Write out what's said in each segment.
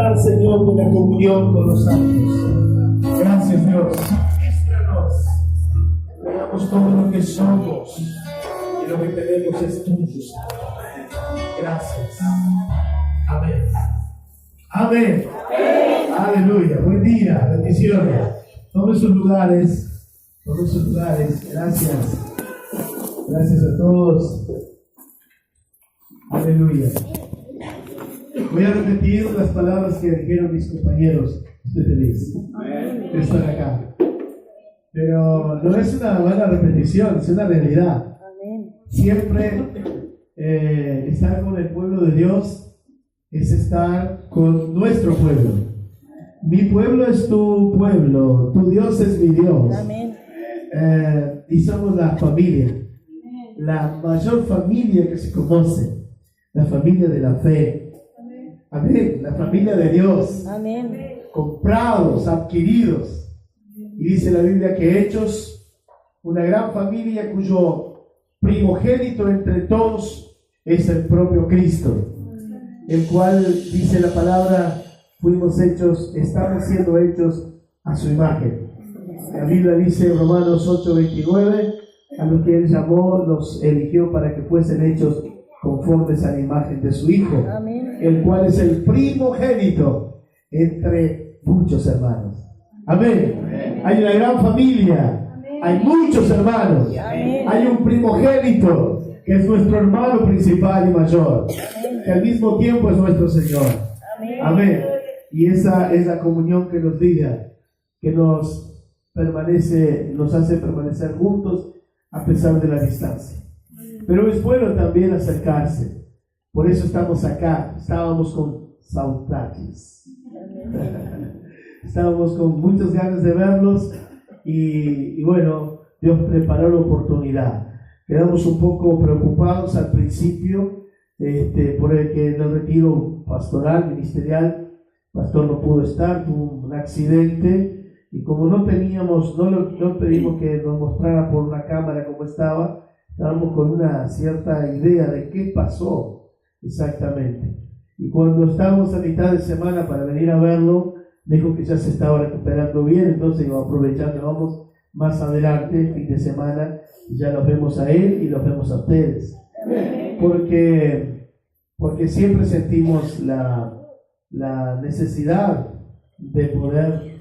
disfrutar, Señor, de la comunión con los santos. Gracias, Dios. Muéstranos. Entregamos todo lo que somos y lo que tenemos es tuyo, Señor. Gracias. Amén. Amén. Aleluya. Buen día. Bendiciones. Tomen sus lugares. Tomen sus lugares. Gracias. Gracias a todos. Aleluya. Voy a repetir las palabras que dijeron mis compañeros. Estoy feliz de estar acá. Pero no es una buena repetición, es una realidad. Siempre estar con el pueblo de Dios es estar con nuestro pueblo. Mi pueblo es tu pueblo, tu Dios es mi Dios. Y somos la familia, la mayor familia que se conoce, la familia de la fe. Amén. La familia de Dios. Amén. Comprados, adquiridos. Y dice la Biblia que hechos una gran familia cuyo primogénito entre todos es el propio Cristo, el cual dice la palabra, fuimos hechos, estamos siendo hechos a su imagen. La Biblia dice en Romanos 8:29, a los que Él llamó, los eligió para que fuesen hechos conformes a la imagen de su Hijo. Amén. El cual es el primogénito entre muchos hermanos. Amén. Amén. Hay una gran familia. Amén. Hay muchos hermanos. Amén. Hay un primogénito que es nuestro hermano principal y mayor. Amén. Que al mismo tiempo es nuestro Señor. Amén. Amén. Y esa es la comunión que nos diga, que nos hace permanecer juntos a pesar de la distancia. Pero es bueno también acercarse. Por eso estamos acá. Estábamos con saudades. Estábamos con muchas ganas de verlos. Y bueno, Dios preparó la oportunidad. Quedamos un poco preocupados al principio por el que en el retiro pastoral, ministerial, el pastor no pudo estar, tuvo un accidente. Y como no pedimos que nos mostrara por una cámara cómo estaba, estábamos con una cierta idea de qué pasó exactamente. Y cuando estábamos a mitad de semana para venir a verlo, dijo que ya se estaba recuperando bien, entonces iba aprovechando, vamos más adelante, fin de semana, y ya los vemos a él y los vemos a ustedes. Porque siempre sentimos la necesidad de poder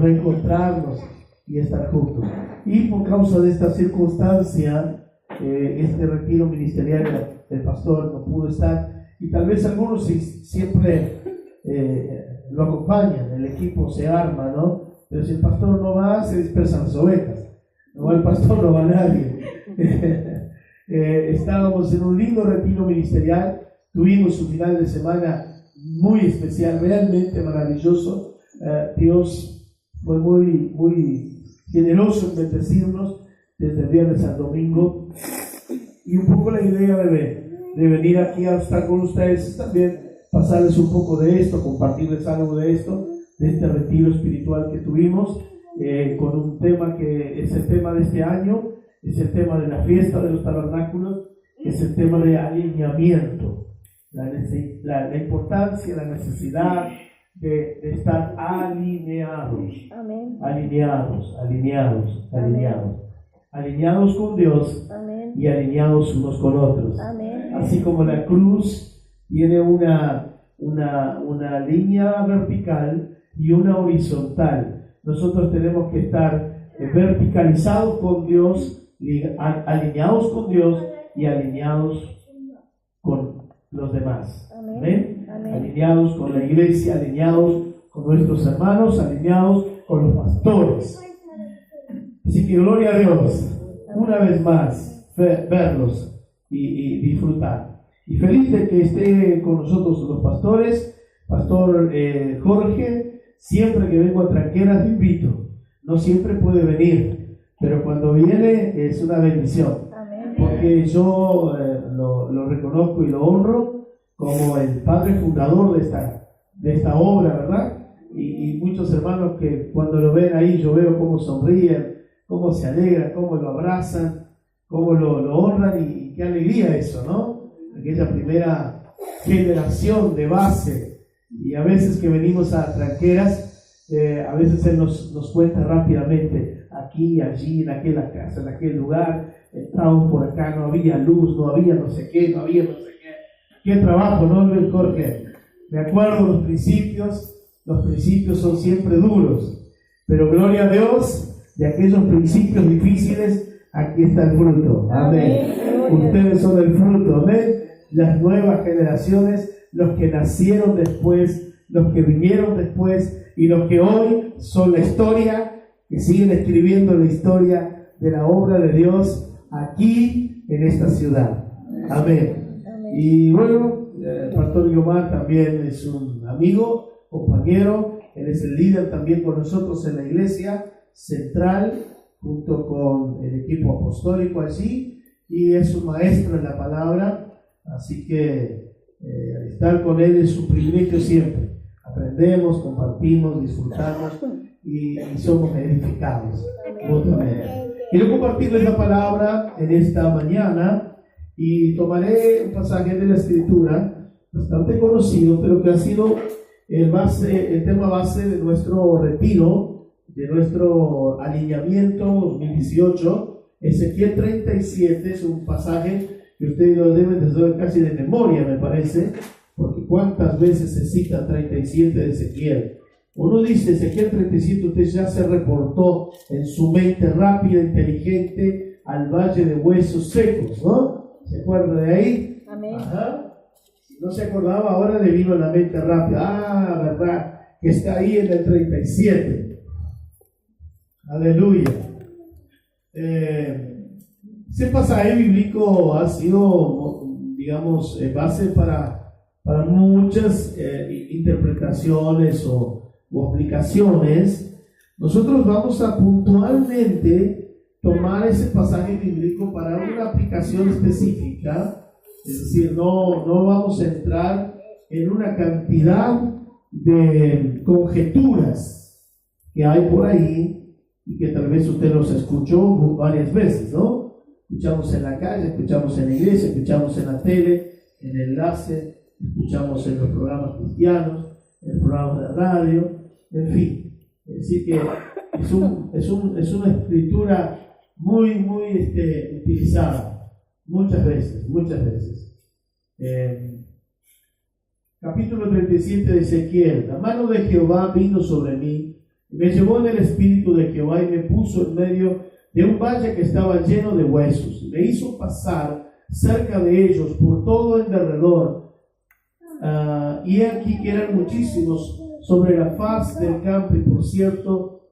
reencontrarnos y estar juntos. Y por causa de esta circunstancia, este retiro ministerial, el pastor no pudo estar, y tal vez algunos siempre lo acompañan, el equipo se arma, ¿no? Pero si el pastor no va, se dispersan las ovejas. No va el pastor, no va nadie. Estábamos en un lindo retiro ministerial, tuvimos un final de semana muy especial, realmente maravilloso. Dios fue muy generoso en bendecirnos desde el viernes al domingo, y un poco la idea de venir aquí a estar con ustedes es también pasarles un poco de esto, compartirles algo de esto, de este retiro espiritual que tuvimos, con un tema que es el tema de este año, es el tema de la fiesta de los tabernáculos, es el tema de alineamiento, la importancia, la necesidad de estar alineados. Amén. Alineados con Dios. Amén. Y alineados unos con otros. Amén. Así como la cruz tiene una línea vertical y una horizontal, nosotros tenemos que estar verticalizados con Dios, alineados con Dios y alineados con los demás. Amén. Amén. Alineados con la iglesia, alineados con nuestros hermanos, alineados con los pastores. Así que gloria a Dios, una vez más, verlos y disfrutar. Y feliz de que esté con nosotros los pastores, Pastor Jorge. Siempre que vengo a Tranqueras me invito. No siempre puede venir, pero cuando viene es una bendición. Amén. Porque yo lo reconozco y lo honro como el padre fundador de esta obra, ¿verdad? Y muchos hermanos que cuando lo ven ahí, yo veo cómo sonríen, cómo se alegran, cómo lo abrazan, cómo lo honran, y qué alegría eso, ¿no? Aquella primera generación de base Y a veces que venimos a Tranqueras, a veces Él nos cuenta rápidamente, aquí, allí, en aquella casa, en aquel lugar, entramos por acá, no había luz, no había no sé qué, no había no sé qué. Qué trabajo, ¿no, Luis Jorge? Me acuerdo los principios son siempre duros, pero gloria a Dios, de aquellos principios difíciles, aquí está el fruto. Amén. Ustedes son el fruto, amén. Las nuevas generaciones, los que nacieron después, los que vinieron después y los que hoy son la historia, que siguen escribiendo la historia de la obra de Dios aquí en esta ciudad. Amén. Y bueno, el pastor Guiomar también es un amigo, compañero, él es el líder también con nosotros en la iglesia central, junto con el equipo apostólico allí, y es un maestro en la palabra, así que estar con él es un privilegio siempre. Aprendemos, compartimos, disfrutamos y somos edificados mutuamente. Quiero compartirles la palabra en esta mañana y tomaré un pasaje de la Escritura bastante conocido, pero que ha sido el tema base de nuestro retiro, de nuestro alineamiento 2018. Ezequiel 37 es un pasaje que ustedes lo deben de saber casi de memoria, me parece, porque cuántas veces se cita 37 de Ezequiel. Uno dice Ezequiel 37, usted ya se reportó en su mente rápida, inteligente, al valle de huesos secos, ¿no? ¿Se acuerda de ahí? Amén. Ajá. Si no se acordaba, ahora le vino a la mente rápida. Ah, verdad, que está ahí en el 37. Aleluya. Ese pasaje bíblico ha sido, digamos, base para muchas interpretaciones o aplicaciones. Nosotros vamos a puntualmente tomar ese pasaje bíblico para una aplicación específica, es decir, no vamos a entrar en una cantidad de conjeturas que hay por ahí y que tal vez usted los escuchó varias veces, ¿no? Escuchamos en la calle, escuchamos en la iglesia, escuchamos en la tele, en el enlace, escuchamos en los programas cristianos, en el programa de radio, en fin. Es decir que es una escritura muy utilizada muchas veces. Capítulo 37 de Ezequiel. La mano de Jehová vino sobre mí, me llevó en el espíritu de Jehová y me puso en medio de un valle que estaba lleno de huesos. Me hizo pasar cerca de ellos por todo el derredor. Y aquí que eran muchísimos sobre la faz del campo, y por cierto,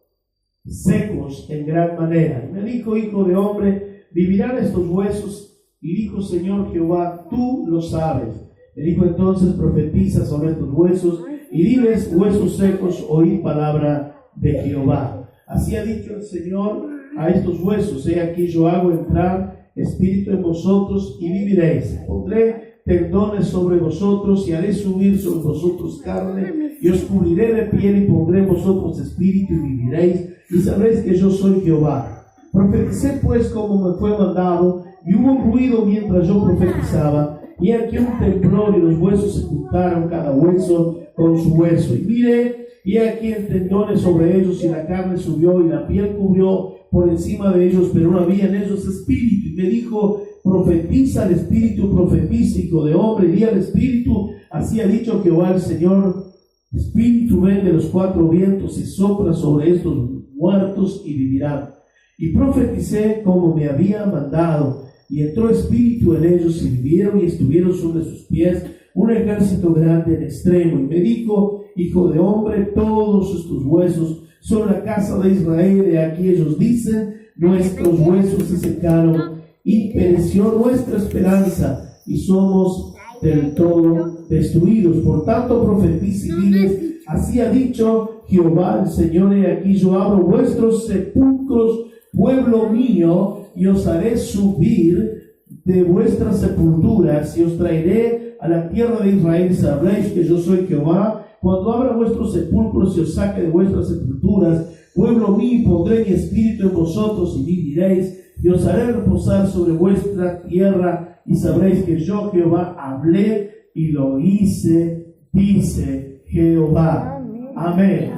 secos en gran manera. Y me dijo, hijo de hombre, ¿vivirán estos huesos? Y dijo, Señor Jehová, tú lo sabes. Me dijo entonces, profetiza sobre estos huesos y diles, huesos secos, oíd palabra de Jehová. Así ha dicho el Señor a estos huesos, he aquí yo hago entrar espíritu en vosotros y viviréis. Pondré tendones sobre vosotros y haré subir sobre vosotros carne y os cubriré de piel y pondré en vosotros espíritu y viviréis y sabréis que yo soy Jehová. Profeticé pues como me fue mandado y hubo un ruido mientras yo profetizaba y aquí un temblor y los huesos se juntaron cada hueso con su hueso y miré y aquí en tendones sobre ellos y la carne subió y la piel cubrió por encima de ellos, pero no había en ellos espíritu. Y me dijo, profetiza al espíritu, profetístico de hombre, y di al espíritu, así ha dicho Jehová el Señor, espíritu ven de los cuatro vientos y sopla sobre estos muertos y vivirán. Y profeticé como me había mandado, y entró espíritu en ellos y vivieron y estuvieron sobre sus pies un ejército grande en extremo. Y me dijo, hijo de hombre, todos estos huesos son la casa de Israel, y aquí ellos dicen, nuestros huesos se secaron y pereció nuestra esperanza y somos del todo destruidos. Por tanto profetiza y diles, así ha dicho Jehová el Señor, y aquí yo abro vuestros sepulcros, pueblo mío, y os haré subir de vuestras sepulturas y os traeré a la tierra de Israel. Sabréis que yo soy Jehová cuando abra vuestros sepulcros y os saque de vuestras sepulturas, pueblo mío, pondré mi espíritu en vosotros y viviréis, y os haré reposar sobre vuestra tierra, y sabréis que yo Jehová hablé y lo hice, dice Jehová. Amén.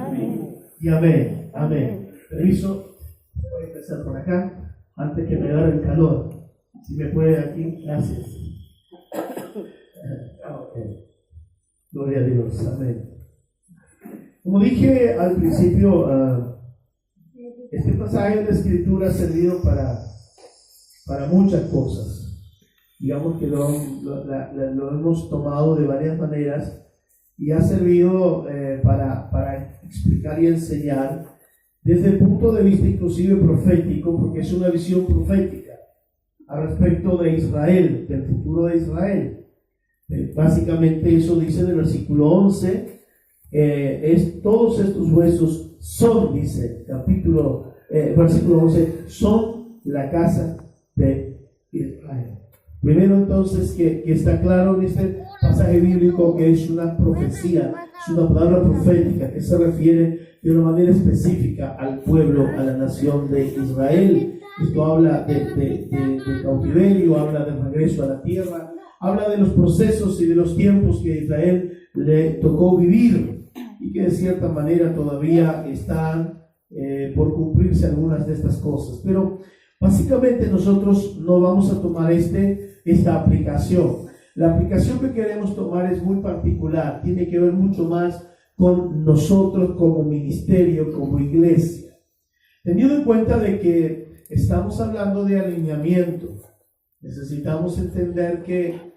Y amén. Amén. Permiso, voy a empezar por acá antes que me agarre el calor. Si me puede aquí, gracias. Okay. Gloria a Dios. Amén. Como dije al principio, este pasaje de la Escritura ha servido para muchas cosas. Digamos que lo hemos tomado de varias maneras y ha servido para explicar y enseñar desde el punto de vista inclusive profético, porque es una visión profética al respecto de Israel, del futuro de Israel. Básicamente eso dice en el versículo 11, todos estos huesos son, dice versículo 11, son la casa de Israel. Primero entonces que está claro en este pasaje bíblico que es una profecía, es una palabra profética que se refiere de una manera específica al pueblo, a la nación de Israel. Esto habla de cautiverio, habla del regreso a la tierra, habla de los procesos y de los tiempos que a Israel le tocó vivir y que de cierta manera todavía están por cumplirse algunas de estas cosas. Pero básicamente nosotros no vamos a tomar esta aplicación. La aplicación que queremos tomar es muy particular, tiene que ver mucho más con nosotros como ministerio, como iglesia. Teniendo en cuenta de que estamos hablando de alineamiento, necesitamos entender que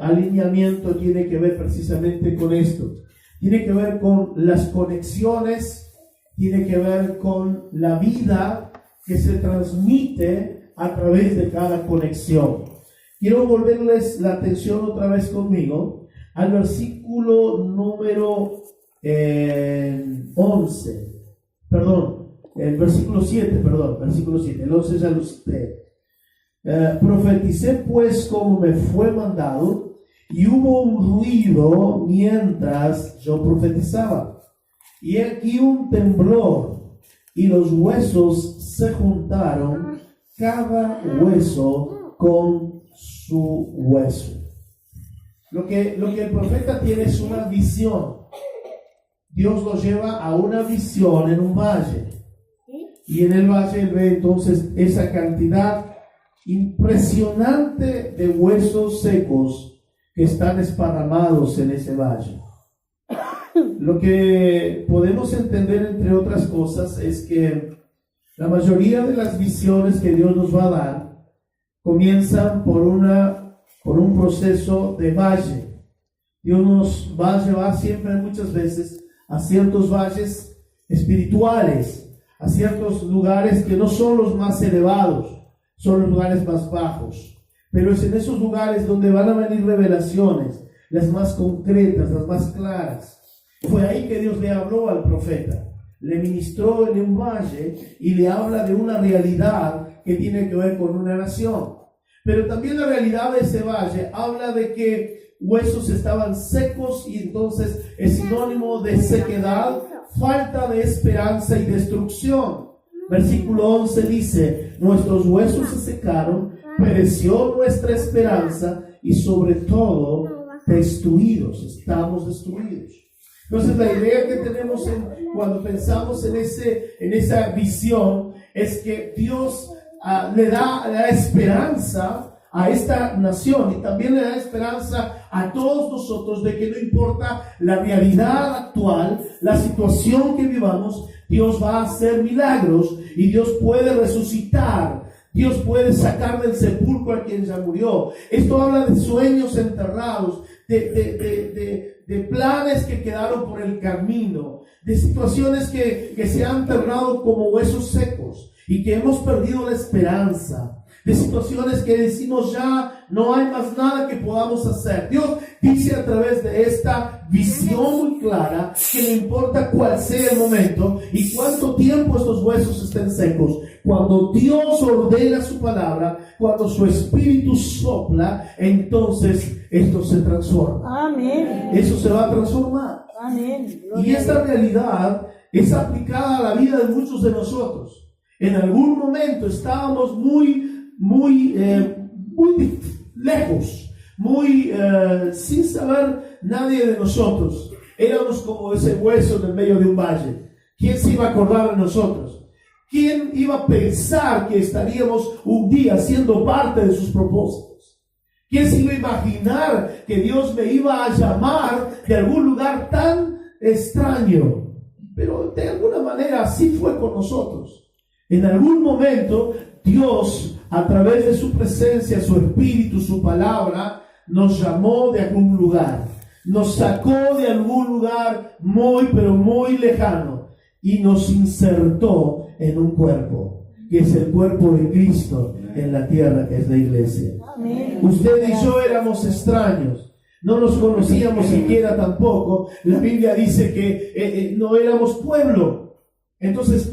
alineamiento tiene que ver precisamente con esto. Tiene que ver con las conexiones, tiene que ver con la vida que se transmite a través de cada conexión. Quiero volverles la atención otra vez conmigo al versículo número 7, el 11 ya lo cité. Profeticé pues como me fue mandado, y hubo un ruido mientras yo profetizaba, y aquí un temblor, y los huesos se juntaron, cada hueso con su hueso. Lo que el profeta tiene es una visión. Dios lo lleva a una visión en un valle, y en el valle él ve entonces esa cantidad impresionante de huesos secos que están esparramados en ese valle. Lo que podemos entender, entre otras cosas, es que la mayoría de las visiones que Dios nos va a dar comienzan por un proceso de valle. Dios nos va a llevar siempre, muchas veces, a ciertos valles espirituales, a ciertos lugares que no son los más elevados, son los lugares más bajos. Pero es en esos lugares donde van a venir revelaciones, las más concretas, las más claras. Fue ahí que Dios le habló al profeta. Le ministró en un valle y le habla de una realidad que tiene que ver con una nación. Pero también la realidad de ese valle habla de que huesos estaban secos, y entonces es sinónimo de sequedad, falta de esperanza y destrucción. Versículo 11 dice: nuestros huesos se secaron, pereció nuestra esperanza, y sobre todo destruidos, estamos destruidos. Entonces la idea que tenemos cuando pensamos en esa visión es que Dios le da esperanza a esta nación, y también le da esperanza a todos nosotros de que no importa la realidad actual, la situación que vivamos, Dios va a hacer milagros y Dios puede resucitar. Dios puede sacar del sepulcro a quien ya murió. Esto habla de sueños enterrados, de planes que quedaron por el camino, de situaciones que se han tornado como huesos secos y que hemos perdido la esperanza, de situaciones que decimos ya no hay más nada que podamos hacer. Dios dice a través de esta visión muy clara que no importa cuál sea el momento y cuánto tiempo estos huesos estén secos, cuando Dios ordena su palabra, cuando su espíritu sopla, entonces esto se transforma. Amén. Eso se va a transformar. Amén. Y esta realidad es aplicada a la vida de muchos de nosotros. En algún momento estábamos muy lejos, sin saber nadie de nosotros. Éramos como ese hueso en el medio de un valle. ¿Quién se iba a acordar de nosotros? ¿Quién iba a pensar que estaríamos un día siendo parte de sus propósitos? ¿Quién se iba a imaginar que Dios me iba a llamar de algún lugar tan extraño? Pero de alguna manera así fue con nosotros. En algún momento Dios, a través de su presencia, su espíritu, su palabra, nos llamó de algún lugar. Nos sacó de algún lugar muy, pero muy lejano y nos insertó en un cuerpo, que es el cuerpo de Cristo en la tierra, que es la iglesia. Amén. Usted y yo éramos extraños, no nos conocíamos siquiera tampoco. La Biblia dice que no éramos pueblo. Entonces,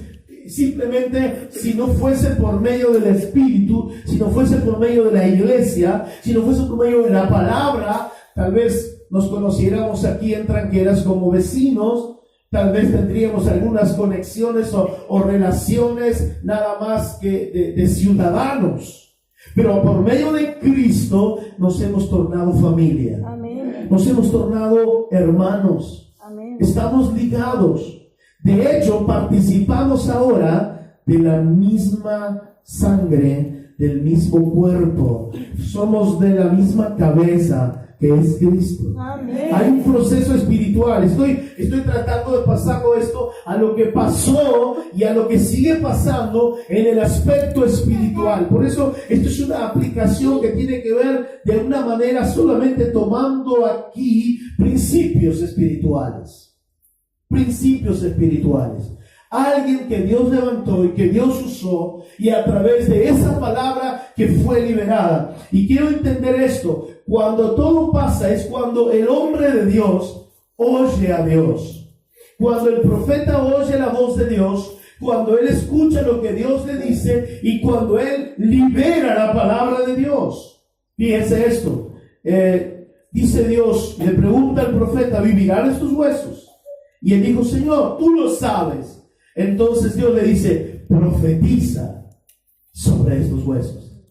simplemente, si no fuese por medio del Espíritu, si no fuese por medio de la iglesia, si no fuese por medio de la palabra, tal vez nos conociéramos aquí en Tranqueras como vecinos, tal vez tendríamos algunas conexiones o relaciones nada más que de ciudadanos. Pero por medio de Cristo nos hemos tornado familia. Amén. Nos hemos tornado hermanos. Amén. Estamos ligados. De hecho, participamos ahora de la misma sangre, del mismo cuerpo. Somos de la misma cabeza, que es Cristo. Amén. Hay un proceso espiritual. Estoy tratando de pasarlo esto a lo que pasó y a lo que sigue pasando en el aspecto espiritual. Por eso esto es una aplicación que tiene que ver de alguna manera solamente tomando aquí principios espirituales. Principios espirituales. Alguien que Dios levantó y que Dios usó, y a través de esa palabra que fue liberada. Y quiero entender esto: cuando todo pasa es cuando el hombre de Dios oye a Dios, cuando el profeta oye la voz de Dios, cuando él escucha lo que Dios le dice y cuando él libera la palabra de Dios. Fíjense esto, dice Dios, le pregunta al profeta: ¿vivirán estos huesos? Y él dijo: Señor, tú lo sabes. Entonces Dios le dice: profetiza sobre estos huesos.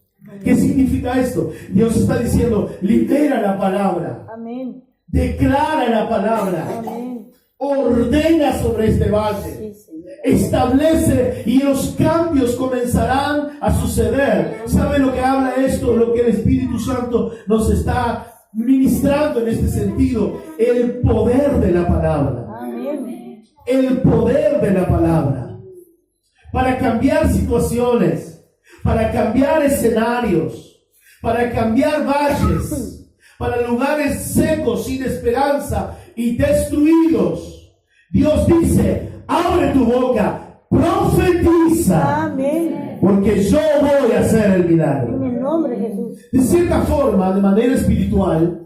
¿Qué significa esto? Dios está diciendo: libera la palabra. Amén. Declara la palabra. Amén. Ordena sobre este valle. Sí, establece, y los cambios comenzarán a suceder. ¿Sabe lo que habla esto? Lo que el Espíritu Santo nos está ministrando en este sentido: el poder de la palabra. Amén. El poder de la palabra para cambiar situaciones, para cambiar escenarios, para cambiar valles, para lugares secos, sin esperanza y destruidos. Dios dice: abre tu boca, profetiza. Amén. Porque yo voy a hacer el milagro. En el nombre de Jesús. De cierta forma, de manera espiritual,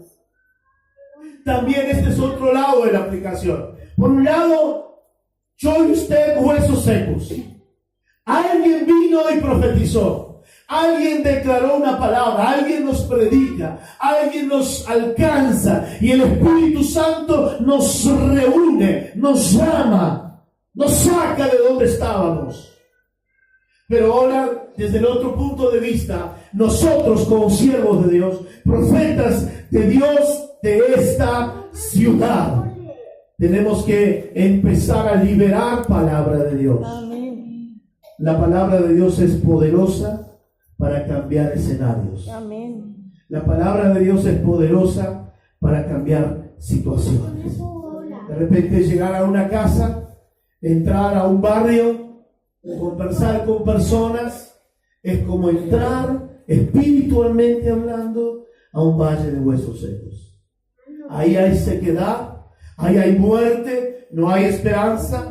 también este es otro lado de la aplicación. Por un lado, yo y usted, huesos secos. Alguien vino y profetizó. Alguien declaró una palabra. Alguien nos predica. Alguien nos alcanza. Y el Espíritu Santo nos reúne, nos llama, nos saca de donde estábamos. Pero ahora, desde el otro punto de vista, nosotros como siervos de Dios, profetas de Dios de esta ciudad, tenemos que empezar a liberar palabra de Dios. Amén. La palabra de Dios es poderosa para cambiar escenarios. Amén. La palabra de Dios es poderosa para cambiar situaciones. De repente llegar a una casa, entrar a un barrio, conversar con personas, es como entrar espiritualmente hablando a un valle de huesos secos. Ahí hay sequedad. Ahí hay muerte, no hay esperanza,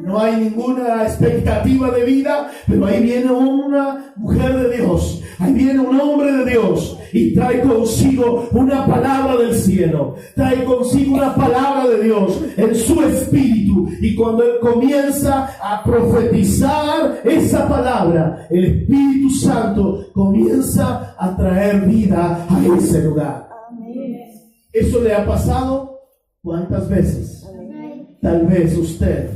no hay ninguna expectativa de vida, pero ahí viene una mujer de Dios, ahí viene un hombre de Dios y trae consigo una palabra del cielo, trae consigo una palabra de Dios en su espíritu, y cuando él comienza a profetizar esa palabra, el Espíritu Santo comienza a traer vida a ese lugar. ¿Eso le ha pasado? ¿Cuántas veces? Tal vez usted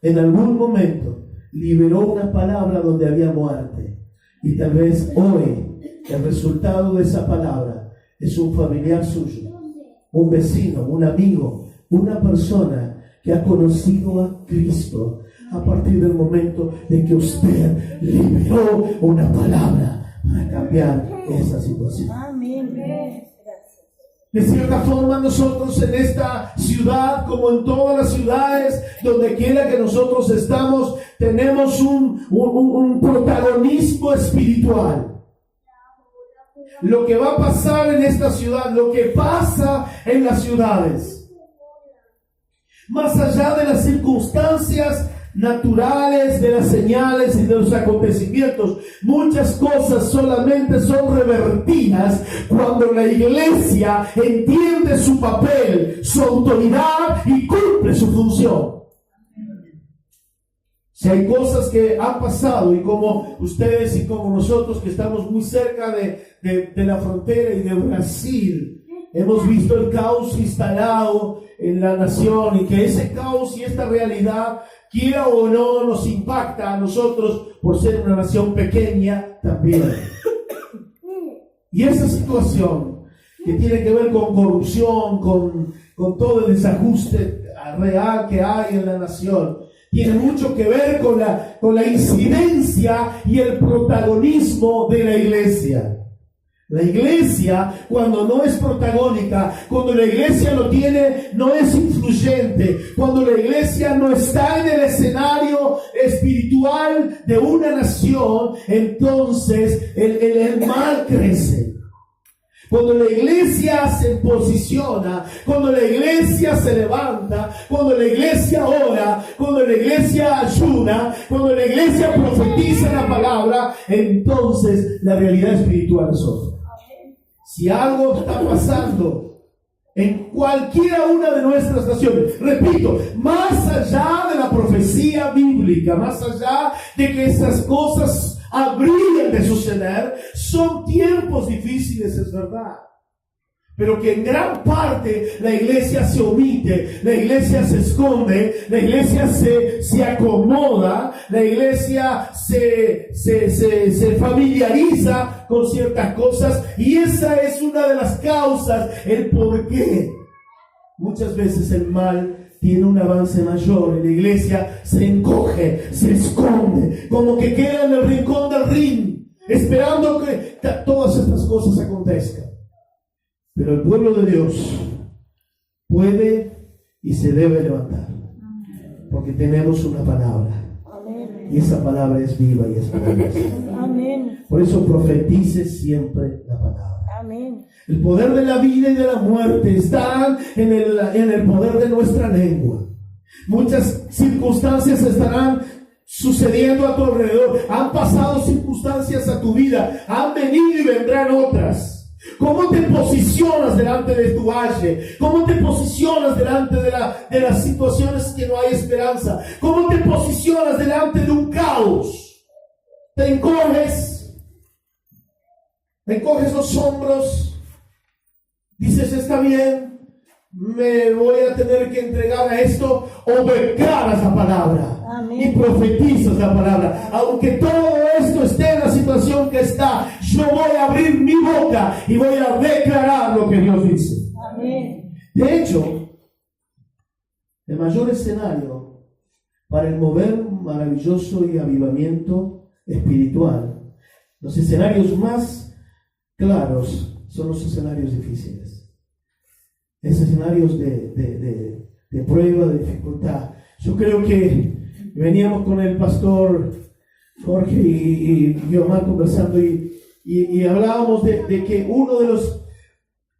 en algún momento liberó una palabra donde había muerte, y tal vez hoy el resultado de esa palabra es un familiar suyo, un vecino, un amigo, una persona que ha conocido a Cristo a partir del momento de que usted liberó una palabra para cambiar esa situación. Amén. De cierta forma, nosotros en esta ciudad, como en todas las ciudades, donde quiera que nosotros estamos, tenemos un protagonismo espiritual. Lo que va a pasar en esta ciudad, lo que pasa en las ciudades, más allá de las circunstancias naturales, de las señales y de los acontecimientos, muchas cosas solamente son revertidas cuando la iglesia entiende su papel, su autoridad y cumple su función. Si hay cosas que han pasado, y como ustedes y como nosotros que estamos muy cerca de la frontera y de Brasil, hemos visto el caos instalado en la nación, y que ese caos y esta realidad, quiera o no, nos impacta a nosotros por ser una nación pequeña también. Y esa situación que tiene que ver con corrupción, con todo el desajuste real que hay en la nación, tiene mucho que ver con la incidencia y el protagonismo de la iglesia. La iglesia, cuando no es protagónica, cuando la iglesia no es influyente, cuando la iglesia no está en el escenario espiritual de una nación, entonces el mal crece. Cuando la iglesia se posiciona, cuando la iglesia se levanta, cuando la iglesia ora, cuando la iglesia ayuna, cuando la iglesia profetiza la palabra, entonces la realidad espiritual es otra. Si algo está pasando en cualquiera una de nuestras naciones, repito, más allá de la profecía bíblica, más allá de que esas cosas habrían de suceder, son tiempos difíciles, es verdad, pero que en gran parte la iglesia se omite, la iglesia se esconde, la iglesia se acomoda, la iglesia se familiariza con ciertas cosas, y esa es una de las causas, el por qué muchas veces el mal tiene un avance mayor y la iglesia se encoge, se esconde, como que queda en el rincón del ring, esperando que todas estas cosas acontezcan. Pero el pueblo de Dios puede y se debe levantar, porque tenemos una palabra. Amén. Y esa palabra es viva y es poderosa. Amén. Por eso profetice siempre la palabra. Amén. El poder de la vida y de la muerte están en el poder de nuestra lengua. Muchas circunstancias estarán sucediendo a tu alrededor. Han pasado circunstancias a tu vida, han venido y vendrán otras. ¿Cómo te posicionas delante de tu valle? ¿Cómo te posicionas delante de las situaciones que no hay esperanza? ¿Cómo te posicionas delante de un caos? ¿Te encoges los hombros? Dices, está bien, me voy a tener que entregar a esto, o declaras la palabra. Amén. Y profetizas la palabra. Aunque todo esto esté en la situación que está, yo voy a abrir mi boca y voy a declarar lo que Dios dice. Amén. De hecho, el mayor escenario para el mover maravilloso y avivamiento espiritual, los escenarios más claros son los escenarios difíciles. Esos escenarios de prueba, de dificultad. Yo creo que veníamos con el pastor Jorge y Guiomar conversando y hablábamos de que uno de los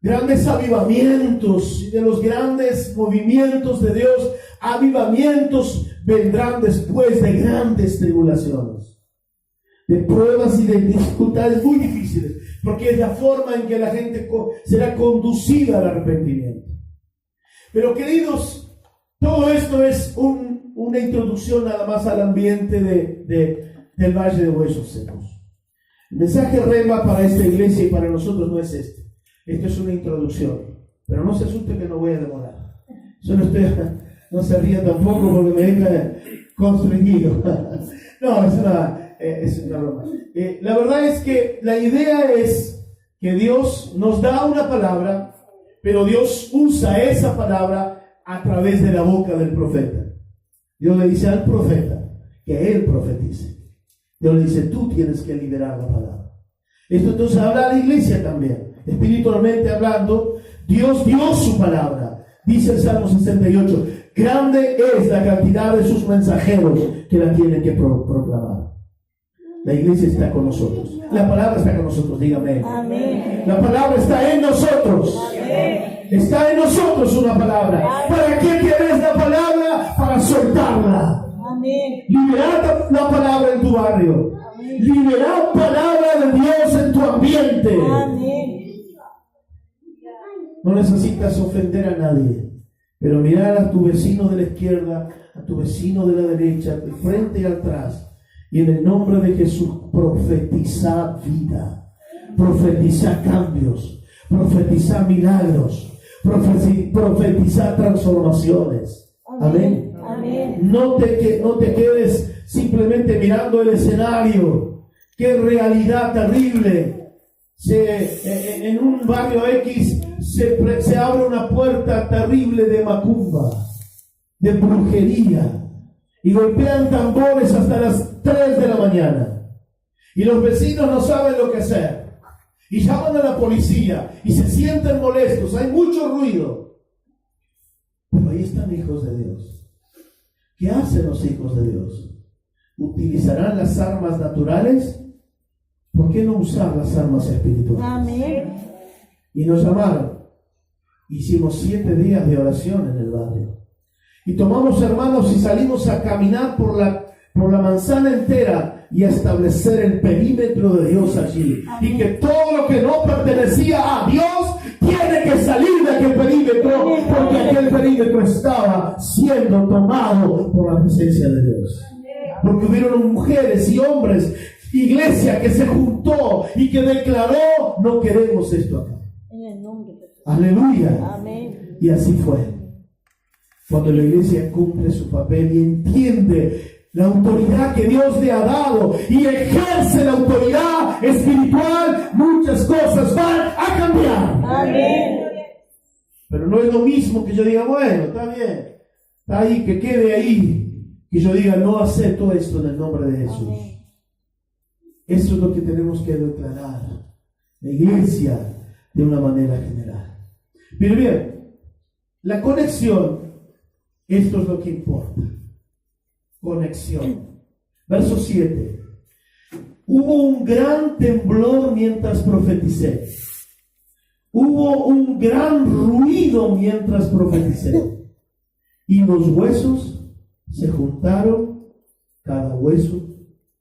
grandes avivamientos y de los grandes movimientos de Dios, avivamientos vendrán después de grandes tribulaciones, de pruebas y de dificultades muy difíciles, porque es la forma en que la gente será conducida al arrepentimiento. Pero queridos, todo esto es una introducción nada más al ambiente del Valle de Huesos Secos. El mensaje rema para esta iglesia y para nosotros no es este. Esto es una introducción, pero no se asuste que no voy a demorar. Yo no se ría tampoco porque me deja constreñido. No, es una broma. La verdad es que la idea es que Dios nos da una palabra, pero Dios usa esa palabra a través de la boca del profeta. Dios le dice al profeta que él profetice. Dios le dice, tú tienes que liberar la palabra. Esto entonces habla a la iglesia también. Espiritualmente hablando, Dios dio su palabra. Dice el Salmo 68, grande es la cantidad de sus mensajeros que la tienen que proclamar. La iglesia está con nosotros. La palabra está con nosotros, dígame. Amén. La palabra está en nosotros. Amén. Está en nosotros una palabra. ¿Para qué quieres la palabra? Para soltarla. Amén. Liberar la palabra en tu barrio. Liberar palabra de Dios en tu ambiente. Amén. No necesitas ofender a nadie, pero mirar a tu vecino de la izquierda, a tu vecino de la derecha, de frente y atrás, y en el nombre de Jesús profetizar vida, profetizar cambios, profetizar milagros, profetizar transformaciones. Amén. Amén. No te quedes simplemente mirando el escenario. Qué realidad terrible. En un barrio X se abre una puerta terrible de macumba, de brujería, y golpean tambores hasta las 3 de la mañana. Y los vecinos no saben lo que hacer. Y llaman a la policía y se sienten molestos. Hay mucho ruido. Pero ahí están hijos de Dios. ¿Qué hacen los hijos de Dios? ¿Utilizarán las armas naturales? ¿Por qué no usar las armas espirituales? Amén. Y nos llamaron. Hicimos 7 días de oración en el barrio. Y tomamos, hermanos, y salimos a caminar por la manzana entera y a establecer el perímetro de Dios allí. Amén. Y que todo lo que no pertenecía a Dios tiene que salir de aquel perímetro, porque aquel perímetro estaba siendo tomado por la presencia de Dios. Porque hubieron mujeres y hombres, iglesia que se juntó y que declaró, no queremos esto acá. En el nombre de Jesús. Aleluya. Amén. Y así fue. Cuando la iglesia cumple su papel y entiende la autoridad que Dios le ha dado y ejerce la autoridad espiritual, muchas cosas van a cambiar. Amén. Pero no es lo mismo que yo diga, bueno, está bien, está ahí, que quede ahí, que yo diga, no acepto esto en el nombre de Jesús. Amén. Eso es lo que tenemos que declarar, la iglesia, de una manera general. Pero bien, la conexión, esto es lo que importa. Conexión. Verso 7. Hubo un gran temblor mientras profeticé. Hubo un gran ruido mientras profeticé. Y los huesos se juntaron, cada hueso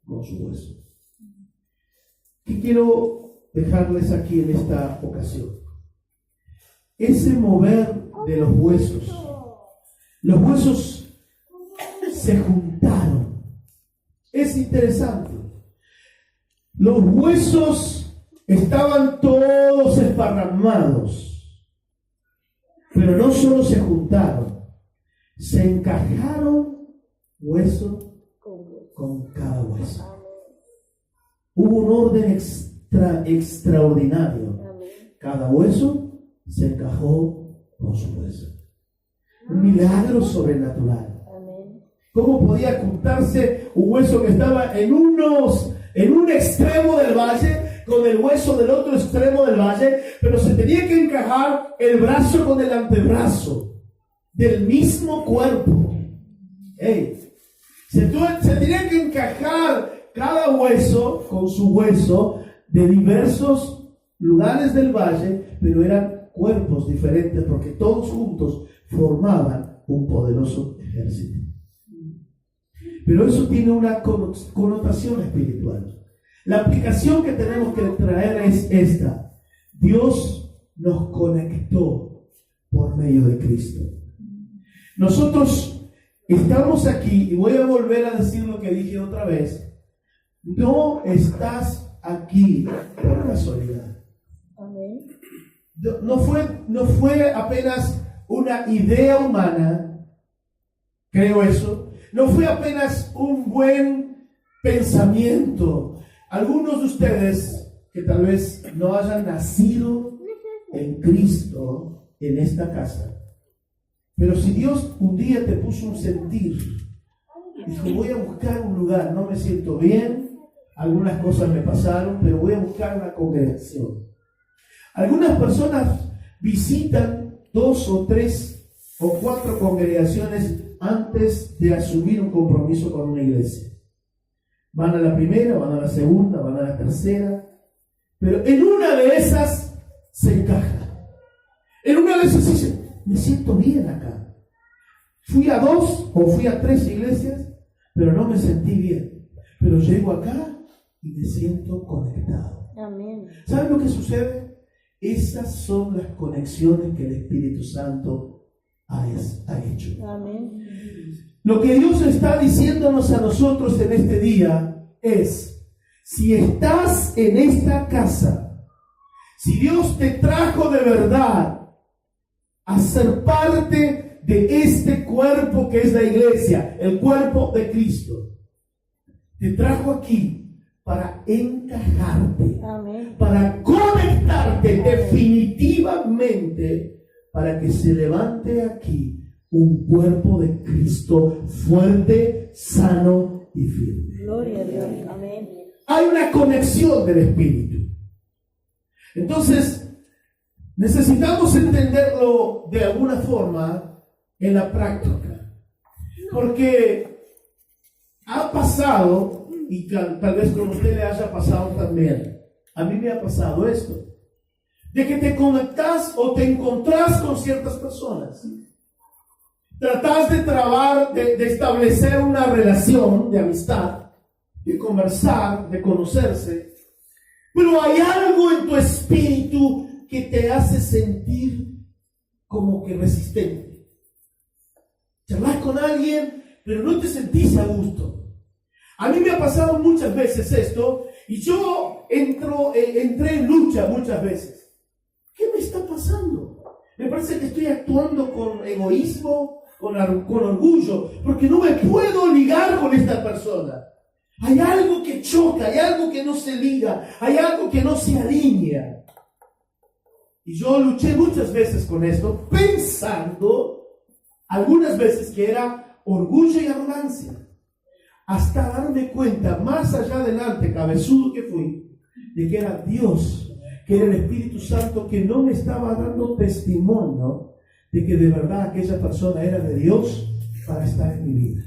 con su hueso. ¿Qué quiero dejarles aquí en esta ocasión? Ese mover de los huesos. Los huesos se juntaron. Es interesante. Los huesos estaban todos esparramados, pero no solo se juntaron, se encajaron hueso con cada hueso. Hubo un orden extraordinario. Cada hueso se encajó con su hueso. Un milagro sobrenatural. ¿Cómo podía juntarse un hueso que estaba en un extremo del valle con el hueso del otro extremo del valle? Pero se tenía que encajar el brazo con el antebrazo del mismo cuerpo. Se tenía que encajar cada hueso con su hueso de diversos lugares del valle, pero eran cuerpos diferentes porque todos juntos formaban un poderoso ejército. Pero eso tiene una connotación espiritual. La aplicación que tenemos que traer es esta: Dios nos conectó por medio de Cristo. Nosotros estamos aquí, y voy a volver a decir lo que dije otra vez. No estás aquí por casualidad. Amén. No fue apenas una idea humana, creo eso. No fue apenas un buen pensamiento. Algunos de ustedes que tal vez no hayan nacido en Cristo en esta casa, Pero si Dios un día te puso un sentir, dijo, voy a buscar un lugar, no me siento bien, algunas cosas me pasaron, pero voy a buscar una congregación. Algunas personas visitan 2 o 3 o 4 congregaciones antes de asumir un compromiso con una iglesia. Van a la primera, van a la segunda, van a la tercera, pero en una de esas se encaja. En una de esas dicen, me siento bien acá. Fui a 2 o fui a 3 iglesias, pero no me sentí bien. Pero llego acá y me siento conectado. Amén. ¿Saben lo que sucede? Esas son las conexiones que el Espíritu Santo ha hecho. Amén. Lo que Dios está diciéndonos a nosotros en este día es, si estás en esta casa, si Dios te trajo de verdad a ser parte de este cuerpo que es la iglesia, el cuerpo de Cristo, te trajo aquí para encajarte, Amén. para conectarte definitivamente, para que se levante aquí un cuerpo de Cristo fuerte, sano y firme. Gloria a Dios. Amén. Hay una conexión del Espíritu. Entonces, necesitamos entenderlo de alguna forma en la práctica. Porque ha pasado, y tal vez con usted le haya pasado también, a mí me ha pasado esto, de que te conectas o te encontrás con ciertas personas. Tratás de establecer una relación de amistad, de conversar, de conocerse, pero hay algo en tu espíritu que te hace sentir como que resistente. Charlas con alguien, pero no te sentís a gusto. A mí me ha pasado muchas veces esto, y yo entré en lucha muchas veces. ¿Qué me está pasando? Me parece que estoy actuando con egoísmo, con orgullo, porque no me puedo ligar con esta persona. Hay algo que choca, hay algo que no se liga, hay algo que no se alinea. Y yo luché muchas veces con esto, pensando algunas veces que era orgullo y arrogancia, hasta darme cuenta, más allá adelante, cabezudo que fui, de que era Dios, que era el Espíritu Santo, que no me estaba dando testimonio de que de verdad aquella persona era de Dios para estar en mi vida.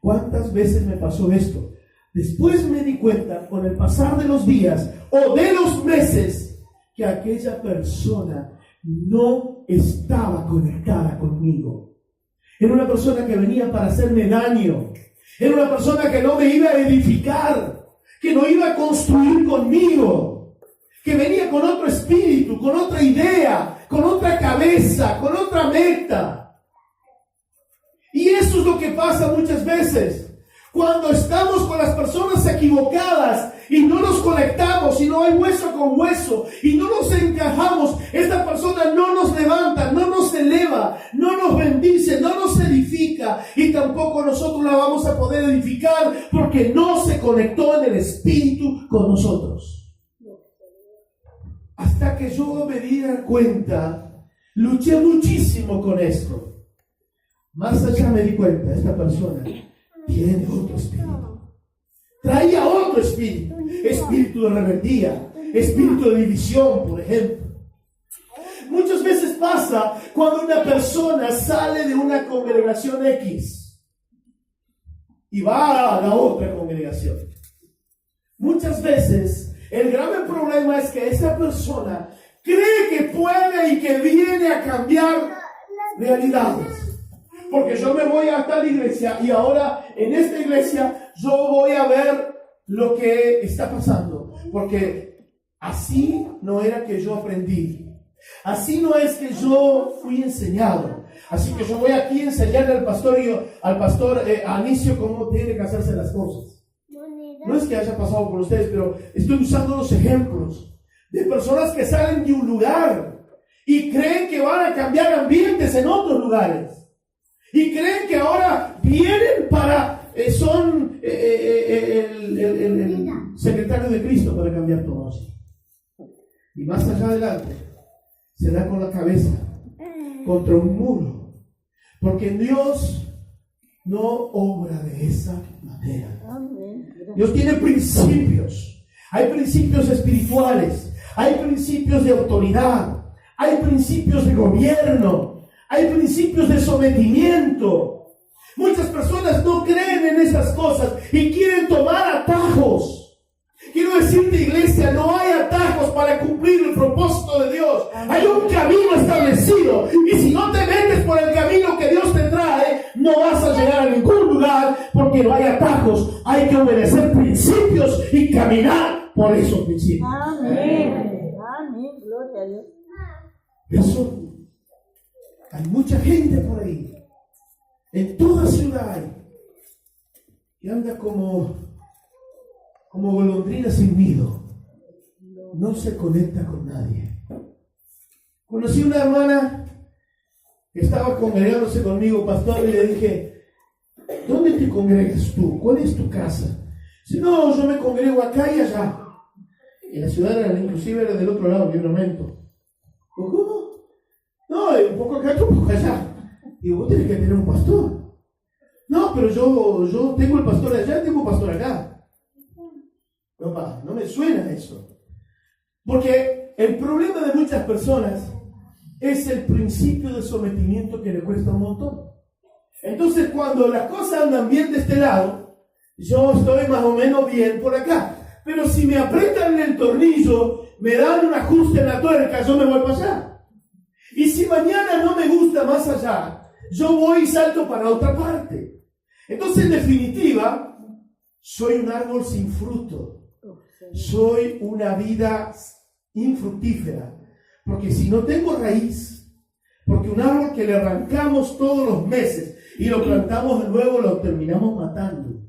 ¿Cuántas veces me pasó esto? Después me di cuenta, con el pasar de los días o de los meses, que aquella persona no estaba conectada conmigo. Era una persona que venía para hacerme daño. Era una persona que no me iba a edificar, que no iba a construir conmigo, que venía con otro espíritu, con otra idea, con otra cabeza, con otra meta. Y eso es lo que pasa muchas veces. Cuando estamos con las personas equivocadas y no nos conectamos, y no hay hueso con hueso, y no nos encajamos, esta persona no nos levanta, no nos eleva, no nos bendice, no nos edifica, y tampoco nosotros la vamos a poder edificar porque no se conectó en el espíritu con nosotros. Hasta que yo me diera cuenta, luché muchísimo con esto. Más allá me di cuenta, esta persona tiene otro espíritu. Traía otro espíritu. Espíritu de rebeldía, espíritu de división, por ejemplo. Muchas veces pasa cuando una persona sale de una congregación X y va a la otra congregación. Muchas veces el grave problema es que esa persona cree que puede y que viene a cambiar realidades. Porque yo me voy a tal iglesia y ahora en esta iglesia yo voy a ver lo que está pasando. Porque así no era que yo aprendí. Así no es que yo fui enseñado. Así que yo voy aquí a enseñarle al pastor Anicio cómo tiene que hacerse las cosas. No es que haya pasado por ustedes, pero estoy usando los ejemplos de personas que salen de un lugar y creen que van a cambiar ambientes en otros lugares. Y creen que ahora vienen son el secretario de Cristo para cambiar todo así. Y más allá adelante, se da con la cabeza contra un muro Porque Dios no obra de esa manera. Amén. Dios tiene principios. Hay principios espirituales. Hay principios de autoridad. Hay principios de gobierno. Hay principios de sometimiento. Muchas personas no creen en esas cosas y quieren tomar atajos. Quiero decirte, iglesia, no hay atajos para cumplir el propósito de Dios. Hay un camino establecido. Y si no te metes por el camino que Dios te trae, no vas a llegar a ningún lugar porque no hay atajos. Hay que obedecer principios y caminar por esos principios. Amén. Amén. Gloria a Dios. Eso, hay mucha gente por ahí, en toda ciudad, que anda como golondrina sin nido. No se conecta con nadie. Conocí una hermana que estaba congregándose conmigo, pastor, y le dije, ¿dónde te congregas tú? ¿Cuál es tu casa? Dice, no, yo me congrego acá y allá. Y la ciudad era, inclusive era del otro lado, Livramento. ¿Cómo? No, un poco acá, un poco allá. Digo, vos tenés que tener un pastor. No, pero yo tengo el pastor allá, tengo pastor acá. No me suena eso. Porque el problema de muchas personas es el principio de sometimiento que le cuesta un montón. Entonces, cuando las cosas andan bien de este lado, yo estoy más o menos bien por acá. Pero si me aprietan el tornillo, me dan un ajuste en la tuerca, yo me voy para allá. Y si mañana no me gusta más allá, yo voy y salto para otra parte. Entonces, en definitiva, soy un árbol sin fruto. Soy una vida infructífera. Porque si no tengo raíz, porque un árbol que le arrancamos todos los meses y lo plantamos de nuevo, lo terminamos matando.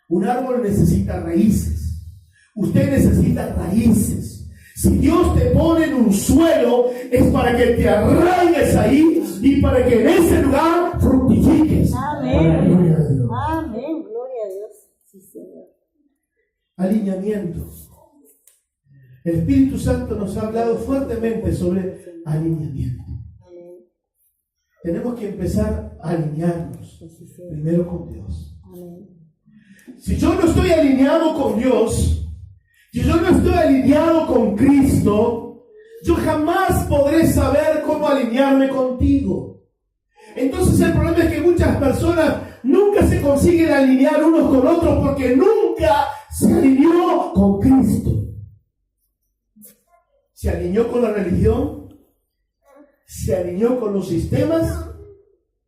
Un árbol necesita raíces. Usted necesita raíces. Si Dios te pone en un suelo, es para que te arraigues ahí y para que en ese lugar fructifiques. Amén. Gloria a Dios. Amén. Gloria a Dios. Sí, Señor. Alineamiento. El Espíritu Santo nos ha hablado fuertemente sobre alineamiento. Amén. Tenemos que empezar a alinearnos primero con Dios. Amén. Si yo no estoy alineado con Dios, si yo no estoy alineado con Cristo, yo jamás podré saber cómo alinearme contigo. Entonces el problema es que muchas personas nunca se consiguen alinear unos con otros porque nunca se alineó con Cristo. Se alineó con la religión, se alineó con los sistemas,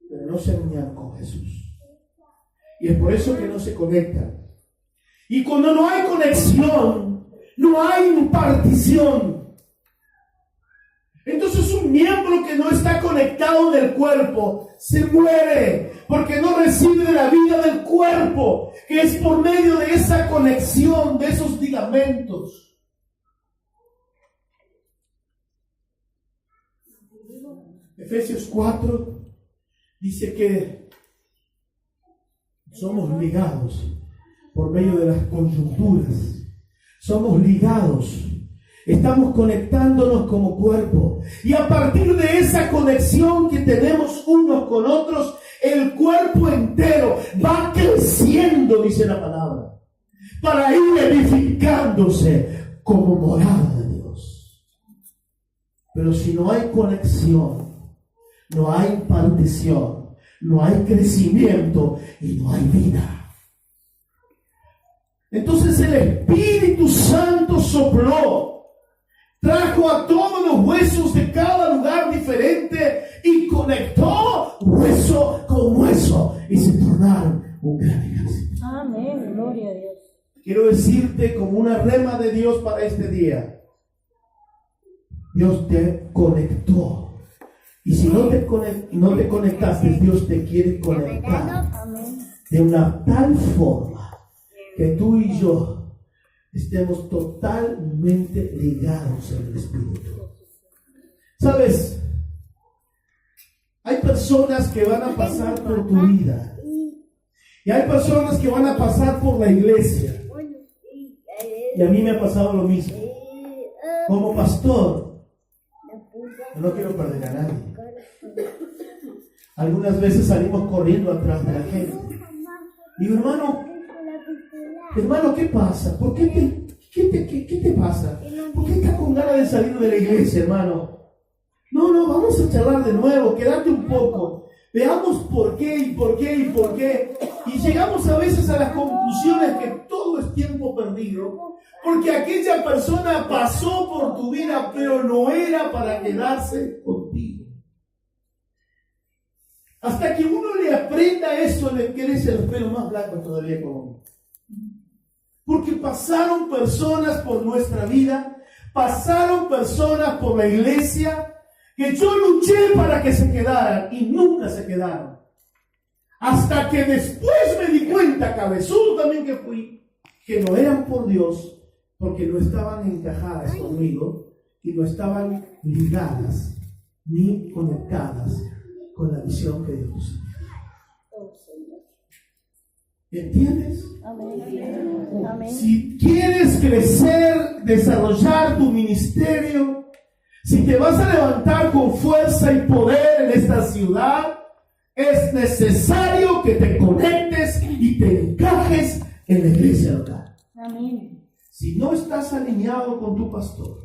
pero no se alinearon con Jesús. Y es por eso que no se conectan. Y cuando no hay conexión, no hay impartición. Entonces un miembro que no está conectado del cuerpo se muere porque no recibe de la vida del cuerpo, que es por medio de esa conexión, de esos ligamentos. Efesios 4 dice que somos ligados por medio de las coyunturas. Somos ligados. Estamos conectándonos como cuerpo. Y a partir de esa conexión que tenemos unos con otros, el cuerpo entero va creciendo, dice la palabra, para ir edificándose como morada de Dios. Pero si no hay conexión, no hay impartición, no hay crecimiento y no hay vida. Entonces el Espíritu Santo sopló, trajo a todos los huesos de cada lugar diferente y conectó hueso con hueso y se tornaron un gran ejército. Amén. Gloria a Dios. Quiero decirte como una rema de Dios para este día. Dios te conectó. Y si no te conectaste, Dios te quiere conectar de una tal forma que tú y yo estemos totalmente ligados en el Espíritu. ¿Sabes? Hay personas que van a pasar por tu vida. Y hay personas que van a pasar por la iglesia. Y a mí me ha pasado lo mismo. Como pastor, no quiero perder a nadie. Algunas veces salimos corriendo atrás de la gente. Digo, hermano, ¿qué pasa? ¿Por qué te pasa? ¿Por qué estás con ganas de salir de la iglesia, hermano? No, vamos a charlar de nuevo, quédate un poco. Veamos por qué. Y llegamos a veces a las conclusiones que todo es tiempo perdido, porque aquella persona pasó por tu vida, pero no era para quedarse contigo. Hasta que uno le aprenda eso, le crece el pelo más blanco todavía como. Porque pasaron personas por nuestra vida, pasaron personas por la iglesia, que yo luché para que se quedaran y nunca se quedaron. Hasta que después me di cuenta, cabezudo también que fui, que no eran por Dios, porque no estaban encajadas conmigo y no estaban ligadas ni conectadas con la visión que Dios. ¿Entiendes? Amén. Si quieres crecer, desarrollar tu ministerio, si te vas a levantar con fuerza y poder en esta ciudad, es necesario que te conectes y te encajes en la iglesia local. Amén. Si no estás alineado con tu pastor,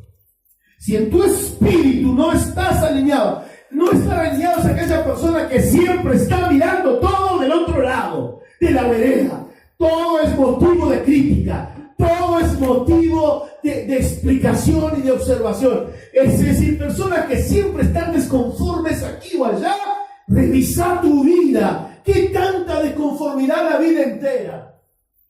si en tu espíritu no estás alineado, es aquella persona que siempre está mirando todo del otro lado de la vereda. Todo es motivo de crítica, todo es motivo de explicación y de observación. Es decir, personas que siempre están desconformes aquí o allá. Revisa tu vida. ¿Qué tanta desconformidad la vida entera?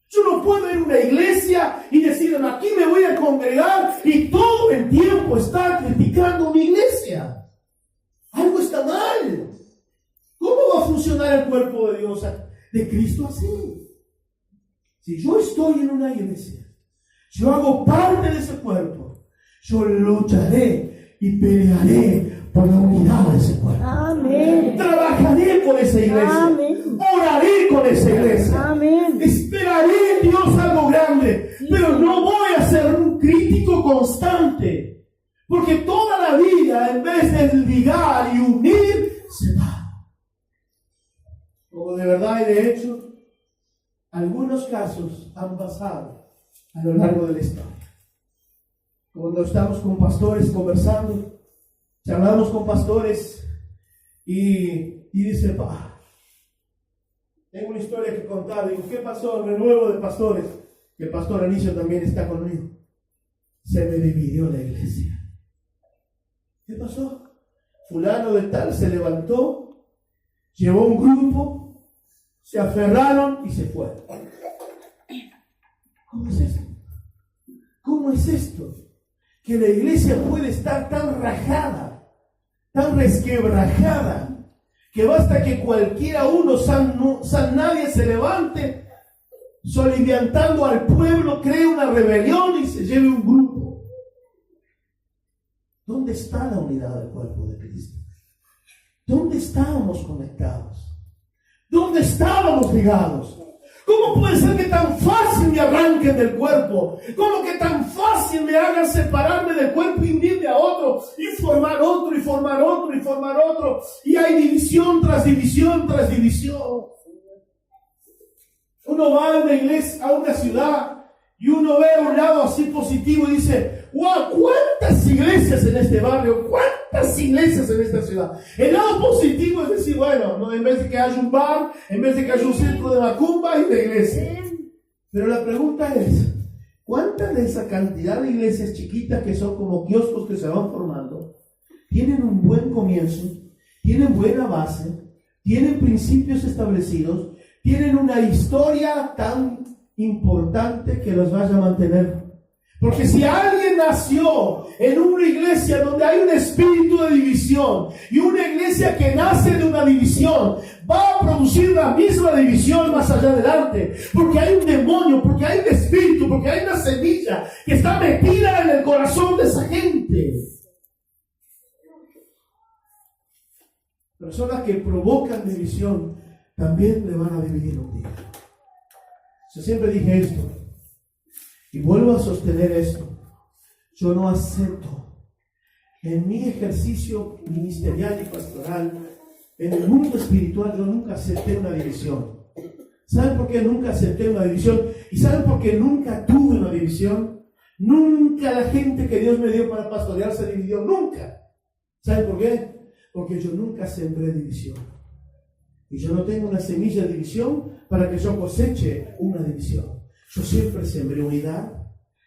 Yo no puedo ir a una iglesia y decir, aquí me voy a congregar y todo el tiempo estar criticando mi iglesia. Algo está mal. ¿Cómo va a funcionar el cuerpo de Dios, de Cristo así? Si yo estoy en una iglesia, yo hago parte de ese cuerpo, yo lucharé y pelearé por la unidad de ese cuerpo. Amén. Trabajaré con esa iglesia. Amén. Oraré con esa iglesia. Amén. Esperaré en Dios algo grande, pero no voy a ser un crítico constante, porque toda la vida, en vez de ligar y unir, se va. Como de verdad y de hecho, algunos casos han pasado a lo largo de la historia. Cuando estamos con pastores conversando, charlamos con pastores y dice, tengo una historia que contar. Digo, ¿qué pasó? El renuevo de pastores. El pastor Anicio también está conmigo. Se me dividió la iglesia. ¿Qué pasó? Fulano de tal se levantó, llevó un grupo, se aferraron y se fueron. ¿Cómo es esto? ¿Cómo es esto? Que la iglesia puede estar tan rajada, tan resquebrajada, que basta que cualquiera san nadie se levante, soliviantando al pueblo, cree una rebelión y se lleve un grupo. ¿Dónde está la unidad del cuerpo de Cristo? ¿Dónde estábamos conectados? ¿Dónde estábamos ligados? ¿Cómo puede ser que tan fácil me arranquen del cuerpo? ¿Cómo que tan fácil me hagan separarme del cuerpo y irme a otro? Y formar otro, y formar otro, y formar otro. Y hay división tras división tras división. Uno va a una iglesia, a una ciudad, y uno ve un lado así positivo y dice, wow, ¿cuántas iglesias en este barrio? ¿Cuántas iglesias en esta ciudad? El lado positivo es decir, bueno, ¿no? En vez de que haya un bar, en vez de que haya un centro de macumba, hay una iglesia. Pero la pregunta es, ¿cuántas de esa cantidad de iglesias chiquitas que son como kioscos que se van formando, tienen un buen comienzo, tienen buena base, tienen principios establecidos, tienen una historia tan importante que los vaya a mantener? Porque si alguien nació en una iglesia donde hay un espíritu de división y una iglesia que nace de una división, va a producir la misma división más allá adelante, porque hay un demonio, porque hay un espíritu, porque hay una semilla que está metida en el corazón de esa gente. Personas que provocan división también le van a dividir un día. Yo siempre dije esto y vuelvo a sostener esto. Yo no acepto en mi ejercicio ministerial y pastoral En el mundo espiritual yo nunca acepté una división. ¿Saben por qué nunca acepté una división? ¿Y saben por qué nunca tuve una división? Nunca la gente que Dios me dio para pastorear se dividió, nunca. ¿Saben por qué? Porque yo nunca sembré división. Y yo no tengo una semilla de división para que yo coseche una división. Yo siempre sembré unidad,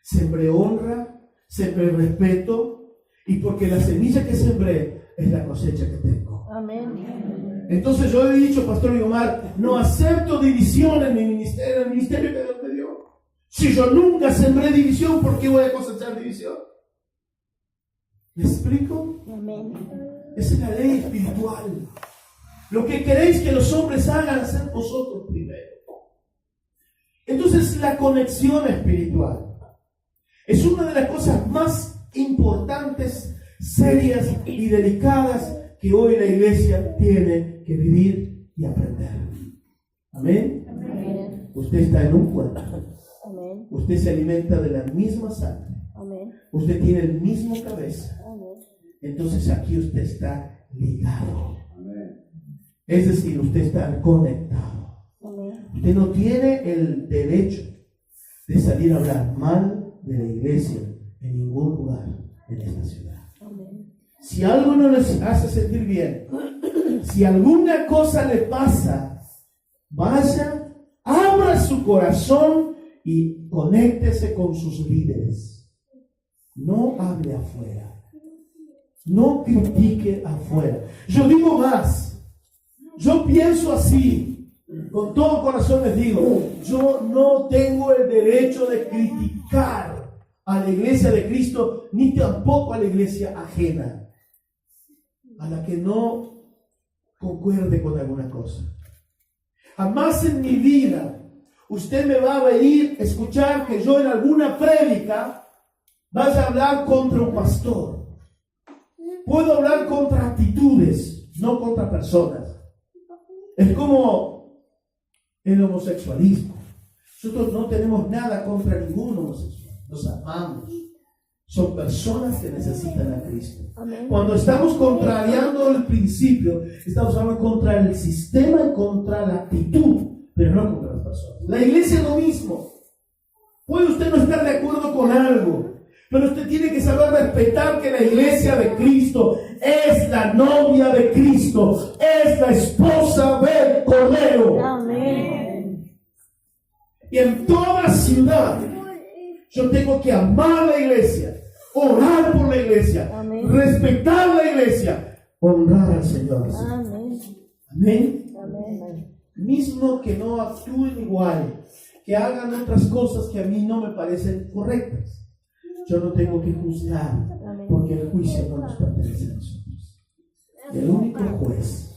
sembré honra, sembré respeto, y porque la semilla que sembré es la cosecha que tengo. Amén. Entonces yo he dicho, Pastor Guiomar, no acepto división en mi ministerio, en el ministerio que Dios me dio. Si yo nunca sembré división, ¿por qué voy a cosechar división? ¿Me explico? Amén. Esa es la ley espiritual. Lo que queréis que los hombres hagan, haced vosotros primero. Entonces, la conexión espiritual es una de las cosas más importantes, serias y delicadas que hoy la iglesia tiene que vivir y aprender. Amén. Amén. Usted está en un cuerpo. Amén. Usted se alimenta de la misma sangre. Amén. Usted tiene el mismo cabeza. Amén. Entonces aquí usted está ligado. Es decir, usted está conectado. Amén. Usted no tiene el derecho de salir a hablar mal de la iglesia en ningún lugar en esta ciudad. Amén. Si algo no les hace sentir bien, si alguna cosa le pasa, vaya, abra su corazón y conéctese con sus líderes. No hable afuera. No critique afuera. Yo digo más. Yo pienso así. Con todo corazón les digo, yo no tengo el derecho de criticar a la iglesia de Cristo, ni tampoco a la iglesia ajena, a la que no concuerde con alguna cosa. Jamás en mi vida usted me va a venir a escuchar que yo en alguna prédica vaya a hablar contra un pastor. Puedo hablar contra actitudes, no contra personas. Es como el homosexualismo. Nosotros no tenemos nada contra ningún homosexual. Los amamos. Son personas que necesitan a Cristo. Amén. Cuando estamos contrariando el principio, estamos hablando contra el sistema y contra la actitud, pero no contra las personas. La iglesia es lo mismo. Puede usted no estar de acuerdo con algo, pero usted tiene que saber respetar que la iglesia de Cristo es la novia de Cristo, es la esposa del Cordero. Amén. Y en toda ciudad yo tengo que amar la iglesia, orar por la iglesia, Amén. respetar la iglesia, honrar al Señor. Amén. Amén. Amén. Mismo que no actúen igual, que hagan otras cosas que a mí no me parecen correctas. Yo no tengo que juzgar, porque el juicio no nos pertenece a nosotros. El único juez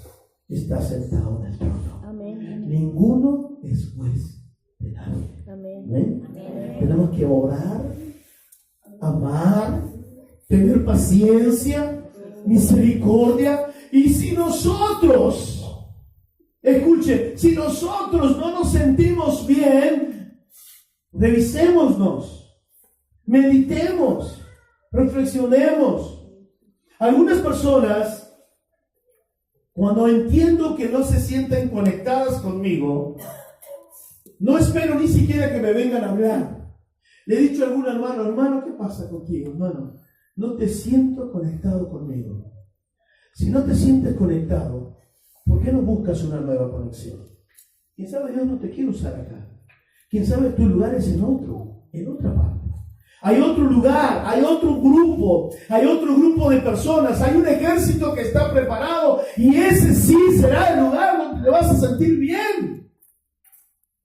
está sentado en el trono. Amén. Ninguno es juez de nadie. Amén. ¿Ven? Tenemos que orar, amar, tener paciencia, misericordia. Y si nosotros, escuche, si nosotros no nos sentimos bien, revisémonos. Meditemos, reflexionemos. Algunas personas, cuando entiendo que no se sienten conectadas conmigo, no espero ni siquiera que me vengan a hablar. Le he dicho a algún hermano, ¿qué pasa contigo? Hermano, no te siento conectado conmigo. Si no te sientes conectado, ¿por qué no buscas una nueva conexión? ¿Quién sabe? Dios no te quiere usar acá. ¿Quién sabe? Tu lugar es en otra parte. Hay otro lugar, hay otro grupo de personas, hay un ejército que está preparado y ese sí será el lugar donde te vas a sentir bien.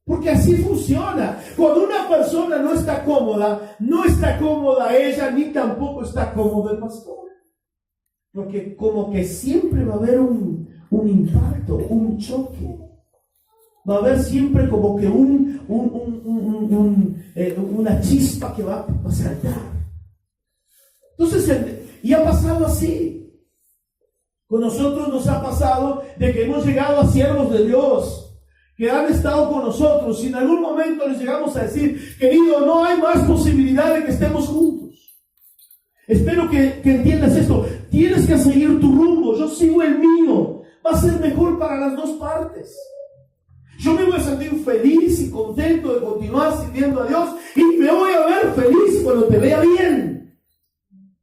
Porque así funciona. Cuando una persona no está cómoda ella ni tampoco está cómodo el pastor. Porque como que siempre va a haber un impacto, un choque. Va a haber siempre como que una chispa que va a saltar. Entonces, y ha pasado así. Con nosotros nos ha pasado de que hemos llegado a siervos de Dios que han estado con nosotros y en algún momento les llegamos a decir, querido, no hay más posibilidad de que estemos juntos. Espero que entiendas esto. Tienes que seguir tu rumbo, yo sigo el mío. va a ser mejor para las dos partes. Yo me voy a sentir feliz y contento de continuar sirviendo a Dios, y me voy a ver feliz cuando te vea bien.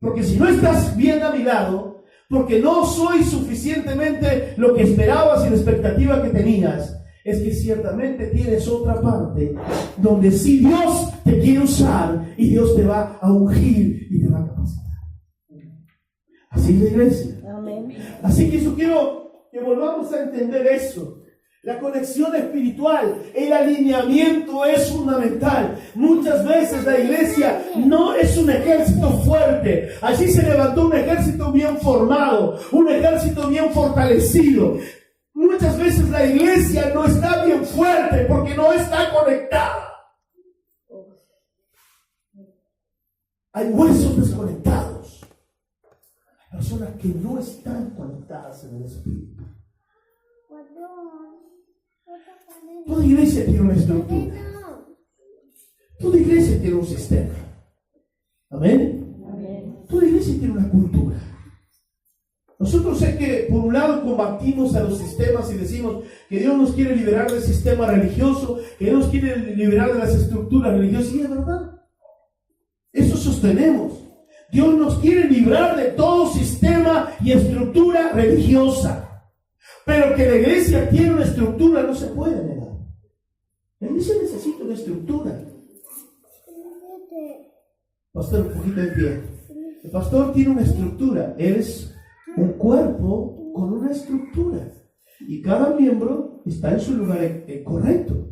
Porque si no estás bien a mi lado, porque no soy suficientemente lo que esperabas y la expectativa que tenías, es que ciertamente tienes otra parte donde sí Dios te quiere usar y Dios te va a ungir y te va a capacitar. Así es la iglesia. Amén. Así que yo quiero que volvamos a entender eso. La conexión espiritual, el alineamiento es fundamental. Muchas veces la iglesia no es un ejército fuerte. Allí se levantó un ejército bien formado, un ejército bien fortalecido. Muchas veces la iglesia no está bien fuerte porque no está conectada. Hay huesos desconectados. Hay personas que no están conectadas en el Espíritu. Toda iglesia tiene una estructura. Toda iglesia tiene un sistema. Amén. Amén. Toda iglesia tiene una cultura. Nosotros sé que por un lado combatimos a los sistemas y decimos que Dios nos quiere liberar del sistema religioso, que Dios nos quiere liberar de las estructuras religiosas. Y es verdad. Eso sostenemos. Dios nos quiere librar de todo sistema y estructura religiosa. Pero que la iglesia tiene una estructura no se puede negar. La iglesia necesita una estructura. Pastor, un poquito de pie. El pastor tiene una estructura. Es un cuerpo con una estructura. Y cada miembro está en su lugar correcto.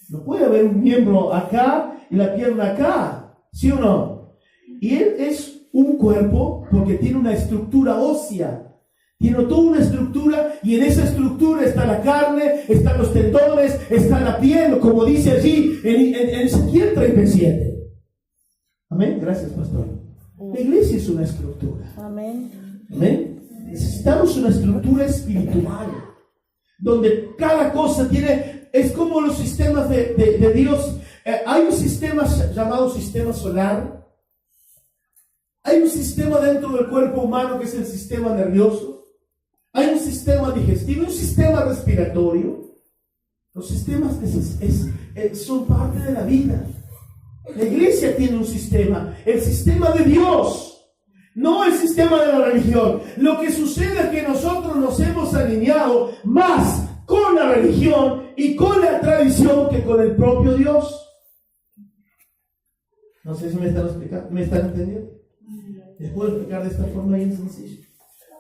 No puede haber un miembro acá y la pierna acá. ¿Sí o no? Y él es un cuerpo porque tiene una estructura ósea. Tiene toda una estructura, y en esa estructura está la carne, están los tendones, está la piel, como dice allí en Ezequiel 37. Amén. Gracias, pastor. La iglesia es una estructura. Amén. Amén. Necesitamos una estructura espiritual donde cada cosa tiene, es como los sistemas de Dios. Hay un sistema llamado sistema solar. Hay un sistema dentro del cuerpo humano que es el sistema nervioso. Hay un sistema digestivo, un sistema respiratorio. Los sistemas son parte de la vida. La iglesia tiene un sistema, el sistema de Dios, no el sistema de la religión. Lo que sucede es que nosotros nos hemos alineado más con la religión y con la tradición que con el propio Dios. No sé si me están explicando, ¿me están entendiendo? Les puedo explicar de esta forma bien sencilla.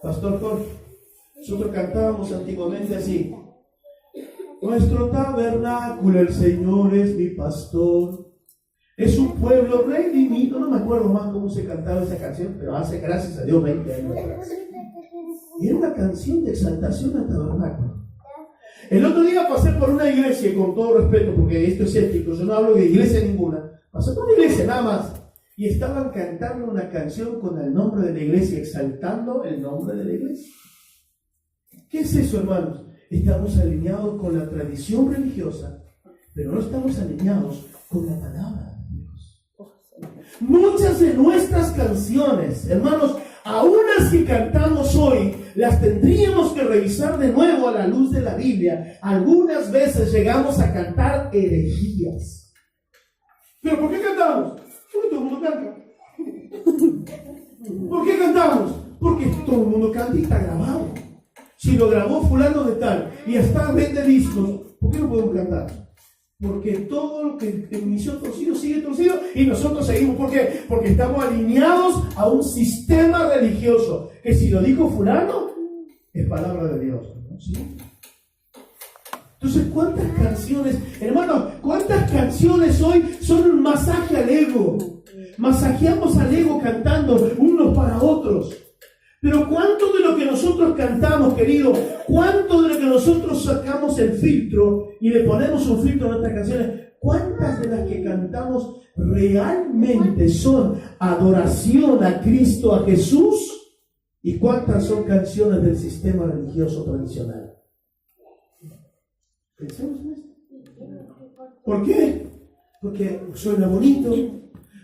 Pastor Jorge, nosotros cantábamos antiguamente así: nuestro tabernáculo, el Señor es mi pastor, es un pueblo redimido. No me acuerdo más cómo se cantaba esa canción, pero hace, gracias a Dios, 20 años atrás. Y era una canción de exaltación al tabernáculo. El otro día pasé por una iglesia, con todo respeto, porque esto es ético, yo no hablo de iglesia ninguna, pasé por una iglesia nada más, y estaban cantando una canción con el nombre de la iglesia, exaltando el nombre de la iglesia. ¿Qué es eso, hermanos? Estamos alineados con la tradición religiosa, pero no estamos alineados con la palabra de Dios. Muchas de nuestras canciones, hermanos, aún las que cantamos hoy, las tendríamos que revisar de nuevo a la luz de la Biblia. Algunas veces llegamos a cantar herejías. ¿Pero por qué cantamos? Porque todo el mundo canta. ¿Por qué cantamos? Porque todo el mundo canta y está grabado. Si lo grabó fulano de tal y hasta vende discos, ¿por qué no podemos cantar? Porque todo lo que inició torcido sigue torcido y nosotros seguimos. ¿Por qué? Porque estamos alineados a un sistema religioso que si lo dijo fulano, es palabra de Dios, ¿no? ¿Sí? Entonces, ¿cuántas canciones, hermano, cuántas canciones hoy son un masaje al ego? Masajeamos al ego cantando unos para otros. Pero ¿cuánto de lo que nosotros cantamos, querido? ¿Cuánto de lo que nosotros sacamos el filtro y le ponemos un filtro a nuestras canciones? ¿Cuántas de las que cantamos realmente son adoración a Cristo, a Jesús? ¿Y cuántas son canciones del sistema religioso tradicional? Pensemos en esto. ¿Por qué? Porque suena bonito,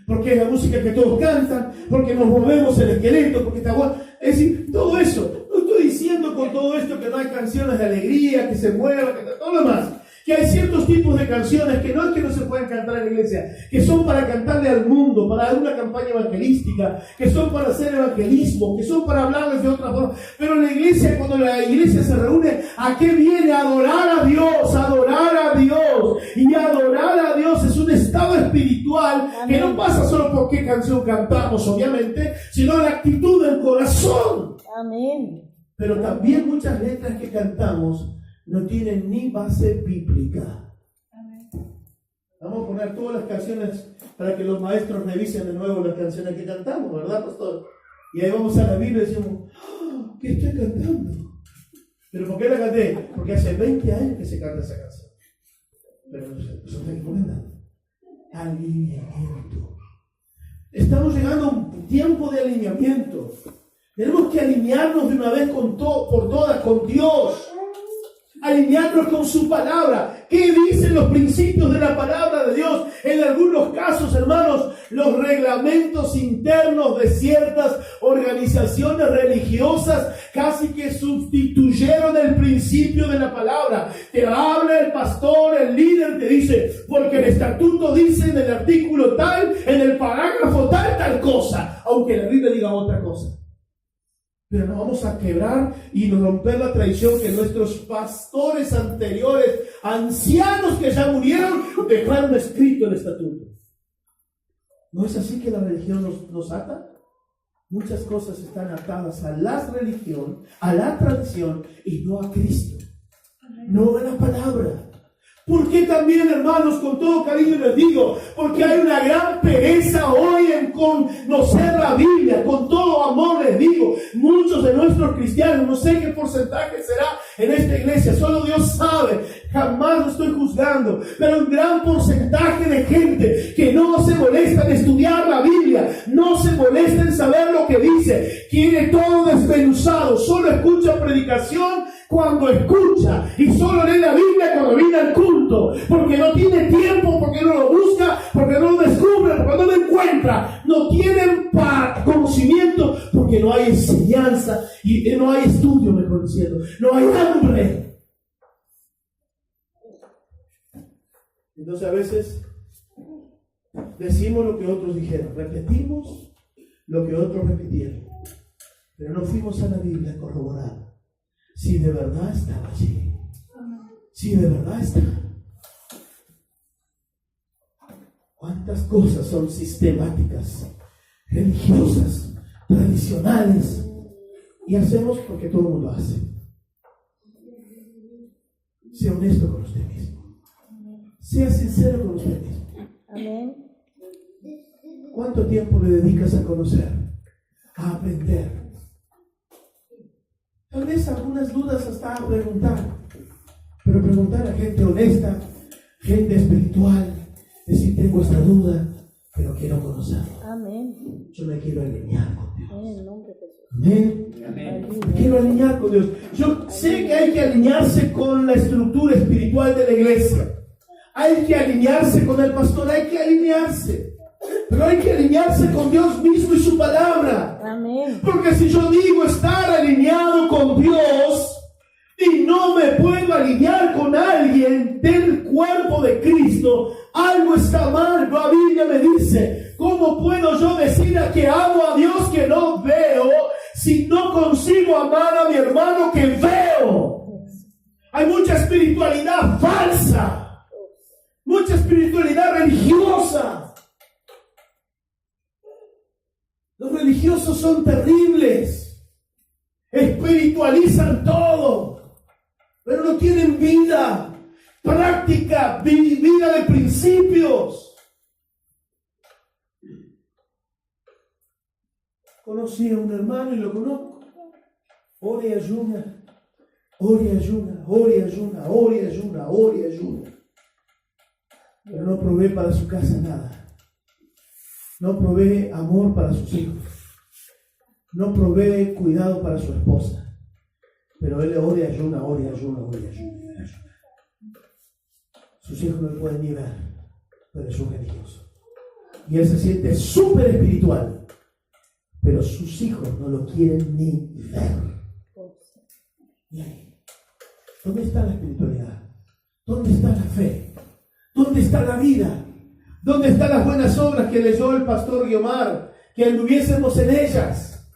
porque es la música que todos cantan, porque nos movemos el esqueleto, porque está bueno. Es decir, todo eso. No estoy diciendo diciendo con todo esto que no hay canciones de alegría, que se mueva, que todo lo demás. Que hay ciertos tipos de canciones que no es que no se pueden cantar en la iglesia, que son para cantarle al mundo, para una campaña evangelística, que son para hacer evangelismo, que son para hablarles de otra forma. Pero la iglesia, cuando la iglesia se reúne, ¿a qué viene? A adorar a Dios, a adorar a Dios. Y adorar a Dios es un estado espiritual que no pasa solo por qué canción cantamos, obviamente, sino la actitud del corazón. Amén. Pero también muchas letras que cantamos no tienen ni base bíblica. Vamos a poner todas las canciones para que los maestros revisen de nuevo las canciones que cantamos, ¿verdad, pastor? Y ahí vamos a la Biblia y decimos, ¡oh! ¿Qué estoy cantando? ¿Pero por qué la canté? Porque hace 20 años que se canta esa canción. Pero eso me recuerda. Alineamiento. Estamos llegando a un tiempo de alineamiento. Tenemos que alinearnos de una vez por todas con Dios. Alinearnos con su palabra. ¿Qué dicen los principios de la palabra de Dios? En algunos casos, hermanos, los reglamentos internos de ciertas organizaciones religiosas casi que sustituyeron el principio de la palabra. Te habla el pastor, el líder, te dice, porque el estatuto dice en el artículo tal, en el parágrafo tal cosa, aunque la Biblia diga otra cosa. Pero no vamos a quebrar y romper la tradición que nuestros pastores anteriores, ancianos que ya murieron, dejaron escrito el estatuto. ¿No es así que la religión nos ata? Muchas cosas están atadas a la religión, a la tradición y no a Cristo. No a la palabra. ¿Por qué también, hermanos, con todo cariño les digo? Porque hay una gran pereza hoy en conocer la Biblia. Con todo amor les digo, muchos de nuestros cristianos, no sé qué porcentaje será en esta iglesia, solo Dios sabe, jamás lo estoy juzgando, pero un gran porcentaje de gente que no se molesta en estudiar la Biblia, no se molesta en saber lo que dice, quiere todo desmenuzado, solo escucha predicación cuando escucha y solo lee la Biblia cuando viene al culto, porque no tiene tiempo, porque no lo busca, porque no lo descubre, porque no lo encuentra, no tienen conocimiento, porque no hay enseñanza y no hay estudio, mejor diciendo, no hay hambre. Entonces a veces decimos lo que otros dijeron, repetimos lo que otros repitieron, pero no fuimos a la Biblia a corroborar si de verdad estaba allí, si de verdad está. ¿Cuántas cosas son sistemáticas, religiosas, tradicionales? Y hacemos porque todo el mundo hace. Sea honesto con usted mismo. Sea sincero con usted mismo. Amén. ¿Cuánto tiempo le dedicas a conocer, a aprender? Tal vez algunas dudas hasta a preguntar, pero preguntar a gente honesta, gente espiritual, decir, tengo esta duda, pero quiero conocerlo. Amén. Yo me quiero alinear con Dios. En el nombre de Jesús. Amén. Amén. Me quiero alinear con Dios. Yo sé que hay que alinearse con la estructura espiritual de la iglesia. Hay que alinearse con el pastor, hay que alinearse. Pero hay que alinearse con Dios mismo y su palabra. Amén. Porque si yo digo estar alineado con Dios y no me puedo alinear con alguien del cuerpo de Cristo, algo está mal. La Biblia me dice, ¿cómo puedo yo decir que amo a Dios que no veo si no consigo amar a mi hermano que veo? Hay mucha espiritualidad falsa, mucha espiritualidad religiosa. Los religiosos son terribles, espiritualizan todo, pero no tienen vida, práctica, vida de principios. Conocí a un hermano y lo conozco. Ora y ayuna, ora y ayuna, ora y ayuna, ora y ayuna, ora y ayuna. Pero no provee para su casa nada. No provee amor para sus hijos. No provee cuidado para su esposa. Pero él ora y ayuna, ora y ayuna, ora y ayuna. Sus hijos no le pueden ni ver, pero es un religioso. Y él se siente súper espiritual, pero sus hijos no lo quieren ni ver. Y ahí, ¿dónde está la espiritualidad? ¿Dónde está la fe? ¿Dónde está la vida? ¿Dónde están las buenas obras que leyó el pastor Guiomar? Que anduviésemos en ellas.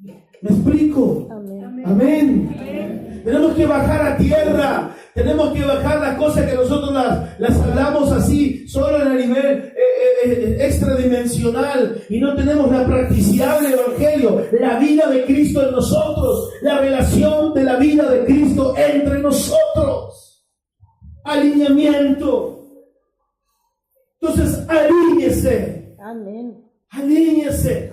¿Me explico? Amén. Amén. Tenemos que bajar a tierra. Tenemos que bajar las cosas que nosotros las hablamos así, solo en el nivel extradimensional, y no tenemos la practicidad del Evangelio, la vida de Cristo en nosotros, la relación de la vida de Cristo entre nosotros. Alineamiento. Entonces, alíñese. Amén. Alíñese.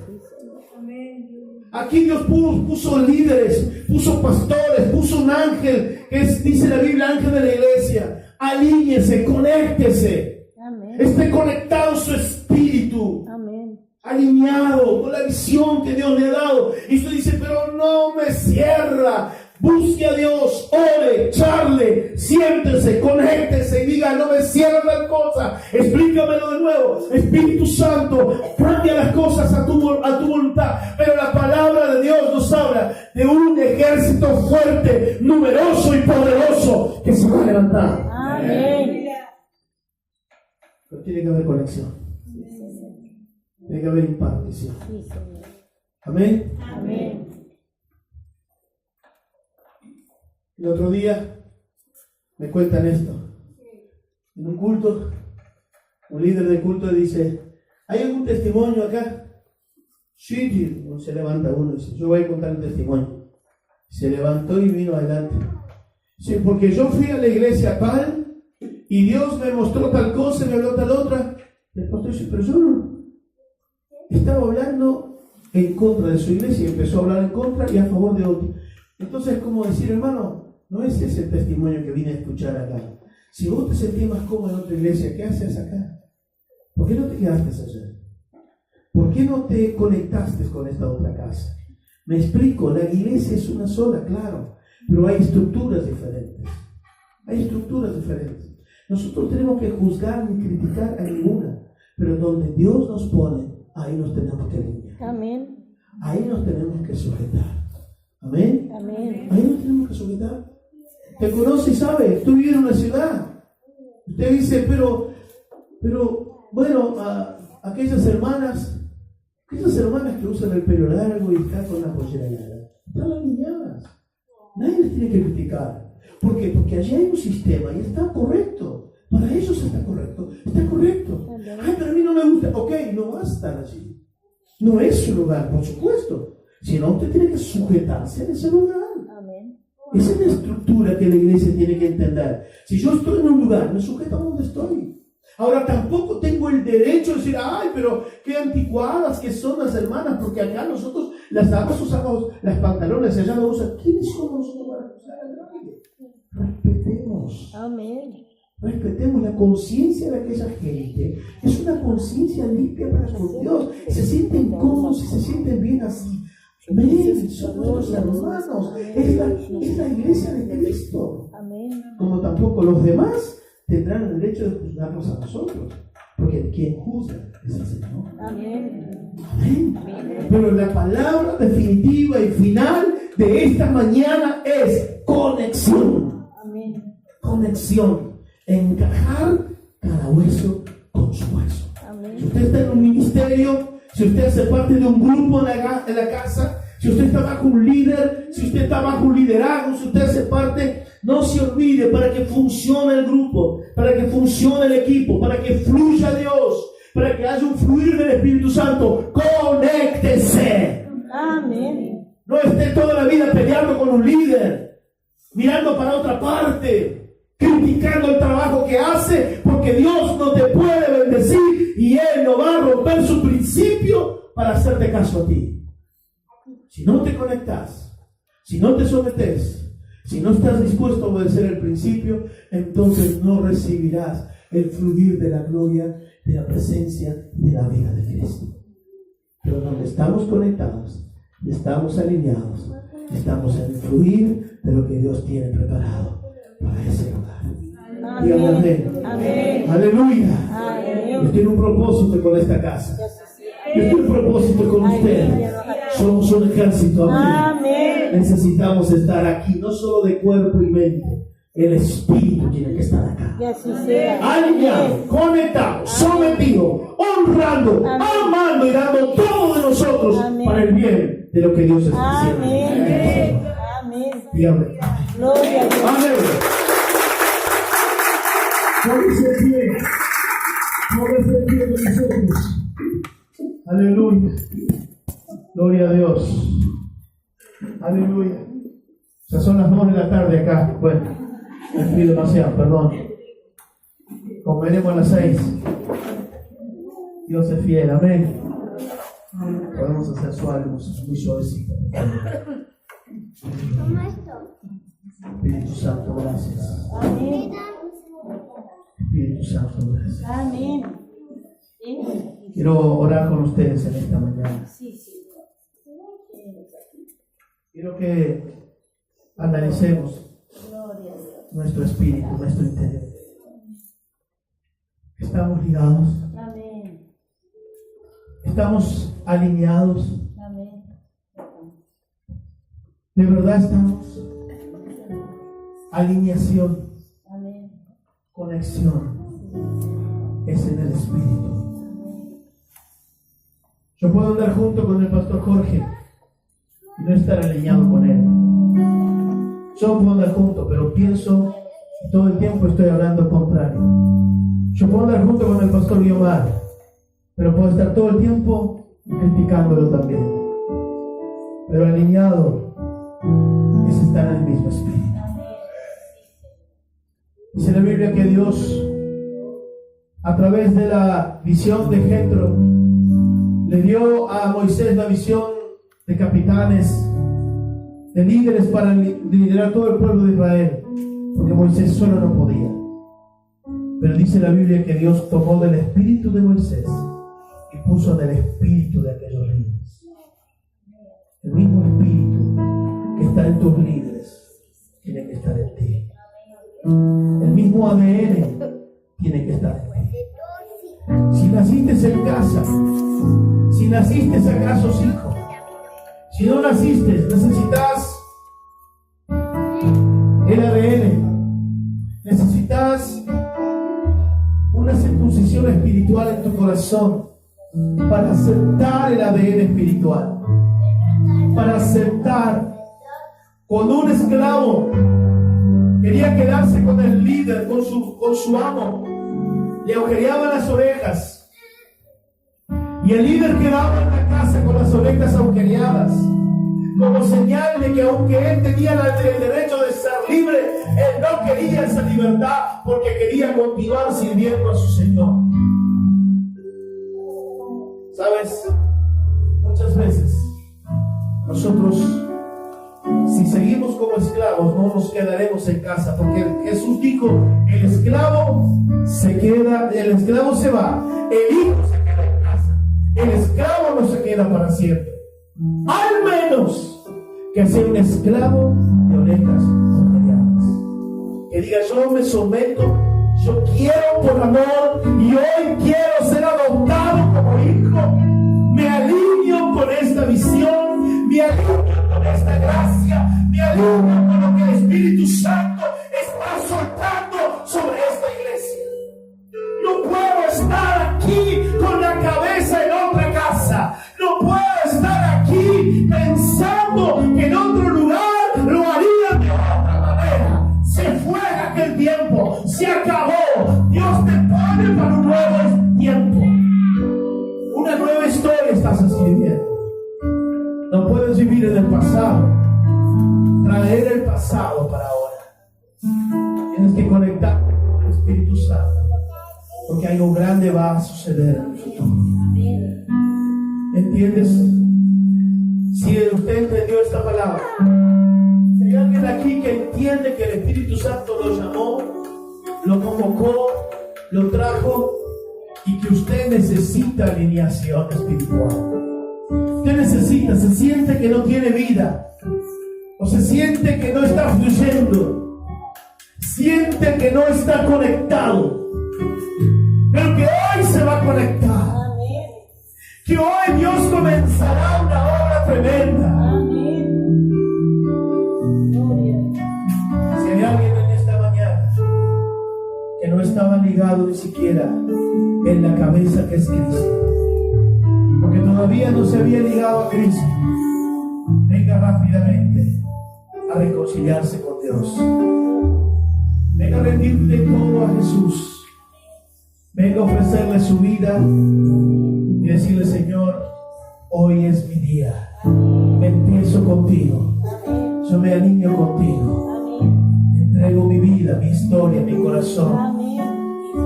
Aquí Dios puso líderes, puso pastores, puso un ángel, que dice la Biblia, ángel de la iglesia. Alíñese, conéctese. Amén. Esté conectado su espíritu. Amén. Alineado con la visión que Dios le ha dado. Y usted dice, pero no me cierra. Busque a Dios, ore, charle, siéntese, conéctese y diga, no me cierra tal cosa, explícamelo de nuevo. Espíritu Santo, cambia las cosas a tu voluntad. Pero la palabra de Dios nos habla de un ejército fuerte, numeroso y poderoso que se va a levantar. Amén. Pero tiene que haber conexión, tiene que haber impartición. Sí, Señor. Amén. Amén. El otro día me cuentan esto. En un culto, un líder de culto dice, ¿hay algún testimonio acá? Sí, se levanta uno y dice, yo voy a contar el testimonio. Se levantó y vino adelante. Dice, porque yo fui a la iglesia tal y Dios me mostró tal cosa y me habló tal otra. El pastor dice, pero yo no. Estaba hablando en contra de su iglesia y empezó a hablar en contra y a favor de otro. Entonces es como decir, hermano, no es ese el testimonio que vine a escuchar acá. Si vos te sentís más cómodo en otra iglesia, ¿qué haces acá? ¿Por qué no te quedaste allá? ¿Por qué no te conectaste con esta otra casa? Me explico, la iglesia es una sola, claro, pero hay estructuras diferentes. Hay estructuras diferentes. Nosotros tenemos que juzgar ni criticar a ninguna, pero donde Dios nos pone, ahí nos tenemos que alinear. Amén. Ahí nos tenemos que sujetar. Amén. Amén. Ahí nos tenemos que sujetar. Te conoce y sabe, tú vives en una ciudad. Usted dice, pero bueno, aquellas hermanas que usan el pelo largo y están con la pollera larga, están alineadas. Nadie les tiene que criticar. ¿Por qué? Porque allí hay un sistema y está correcto. Para ellos está correcto. Está correcto. Ay, pero a mí no me gusta. Ok, no va a estar allí. No es su lugar, por supuesto. Si no, usted tiene que sujetarse en ese lugar. Amén. Esa es la estructura que la iglesia tiene que entender. Si yo estoy en un lugar, me sujeto a donde estoy. Ahora, tampoco tengo el derecho de decir, ay, pero qué anticuadas que son las hermanas, porque acá nosotros las damas usamos las pantalones, allá no usan. ¿Quiénes somos nosotros para acusar a nadie? Respetemos. Amén. Respetemos la conciencia de aquella gente. Es una conciencia limpia para con Dios. Se sienten cómodos y se sienten bien así. Amén. Somos los hermanos. Es la iglesia de Cristo. Amén. Como tampoco los demás tendrán el derecho de juzgarnos a nosotros. Porque quien juzga es el Señor. Amén. Amén. Pero la palabra definitiva y final de esta mañana es conexión. Amén. Conexión. Encajar cada hueso con su hueso. Amén. Si usted está en un ministerio, si usted hace parte de un grupo en la casa, si usted está bajo un líder, si usted está bajo un liderazgo, si usted hace parte, no se olvide, para que funcione el grupo, para que funcione el equipo, para que fluya Dios, para que haya un fluir del Espíritu Santo, conéctese. Amén. No esté toda la vida peleando con un líder, mirando para otra parte, criticando el trabajo que hace, porque Dios no te puede bendecir y Él no va a romper su principio para hacerte caso a ti. Si no te conectas, si no te sometes, si no estás dispuesto a obedecer el principio, entonces no recibirás el fluir de la gloria, de la presencia y de la vida de Cristo. Pero donde estamos conectados, estamos alineados, estamos en el fluir de lo que Dios tiene preparado para ese lugar. Dígame amén. Amén. Aleluya. Amén. Dios tiene un propósito con esta casa. Dios tiene un propósito con usted. Somos un ejército. Amén. Amén. necesitamos estar aquí, no solo de cuerpo y mente. El espíritu tiene que estar acá. Y así sea. Alineado, conectado, sometido, honrando, amando y dando todo de nosotros para el bien de lo que Dios está haciendo. Amén. Amén. Dígame. Gloria a Dios. Amén. Póngase de pie. Póngase de pie con nosotros. Aleluya. Gloria a Dios. Aleluya. Ya son las 2 de la tarde acá. Bueno, me pido demasiado, perdón. Comeremos a las 6. Dios es fiel, amén. Podemos hacer suave, muy suavecito. Espíritu Santo, gracias. Amén. Espíritu Santo, gracias. Amén. Quiero orar con ustedes en esta mañana. Quiero que analicemos nuestro espíritu, nuestro interior. ¿Estamos ligados? Amén. ¿Estamos alineados? Amén. ¿De verdad estamos? Alineación, Amén. conexión, es en el espíritu. Yo puedo andar junto con el pastor Jorge y no estar alineado con él. Yo puedo andar junto, pero pienso todo el tiempo estoy hablando contrario. Yo puedo andar junto con el pastor Guiomar, pero puedo estar todo el tiempo criticándolo también. Pero alineado es estar en el mismo espíritu. Dice la Biblia que Dios, a través de la visión de Jetro, le dio a Moisés la visión de capitanes, de líderes para liderar todo el pueblo de Israel, porque Moisés solo no podía. Pero dice la Biblia que Dios tomó del espíritu de Moisés y puso en el espíritu de aquellos líderes. El mismo espíritu que está en tus líderes tiene que estar en ti. El mismo ADN tiene que estar en ti. Si naciste en casa, si naciste acaso hijo, si no naciste, necesitas el ADN, necesitas una circuncisión espiritual en tu corazón para aceptar el ADN espiritual, para aceptar. Cuando un esclavo quería quedarse con el líder, con su amo, le agujereaban las orejas y el líder quedaba en la casa con las orejas agujereadas, como señal de que aunque él tenía el derecho de ser libre, él no quería esa libertad porque quería continuar sirviendo a su Señor. ¿Sabes? Muchas veces nosotros, si seguimos como esclavos, no nos quedaremos en casa, porque Jesús dijo, el esclavo se queda, el esclavo se va, el hijo se queda en casa, el esclavo no se queda para siempre, al menos que sea un esclavo de orejas agujereadas, que diga, yo me someto, yo quiero por amor y hoy quiero ser adoptado como hijo, me alineo con esta visión, me alineo con esta gracia, me alineo con lo que el Espíritu Santo está soltando sobre esta iglesia. No puedo estar aquí con la cabeza en otra casa, no puedo estar aquí pensando que en otro lugar lo haría de otra manera. Se fue aquel tiempo, se acabó. Dios te pone para un nuevo tiempo. Una nueva historia estás escribiendo. No puedes vivir en el pasado, traer el pasado para ahora. Tienes que conectar con el Espíritu Santo, porque algo grande va a suceder en el futuro. ¿Entiendes? Si usted entendió esta palabra, si hay alguien aquí que entiende que el Espíritu Santo lo llamó, lo convocó, lo trajo, y que usted necesita alineación espiritual. Usted necesita, se siente que no tiene vida, o se siente que no está fluyendo, siente que no está conectado, pero que hoy se va a conectar, que hoy Dios comenzará una obra tremenda. estaba ligado ni siquiera en la cabeza que es Cristo, porque todavía no se había ligado a Cristo, venga rápidamente a reconciliarse con Dios. Venga a rendirle todo a Jesús. Venga a ofrecerle su vida y decirle: Señor, hoy es mi día. Empiezo contigo. Yo me alineo contigo. Entrego mi vida, mi historia, mi corazón,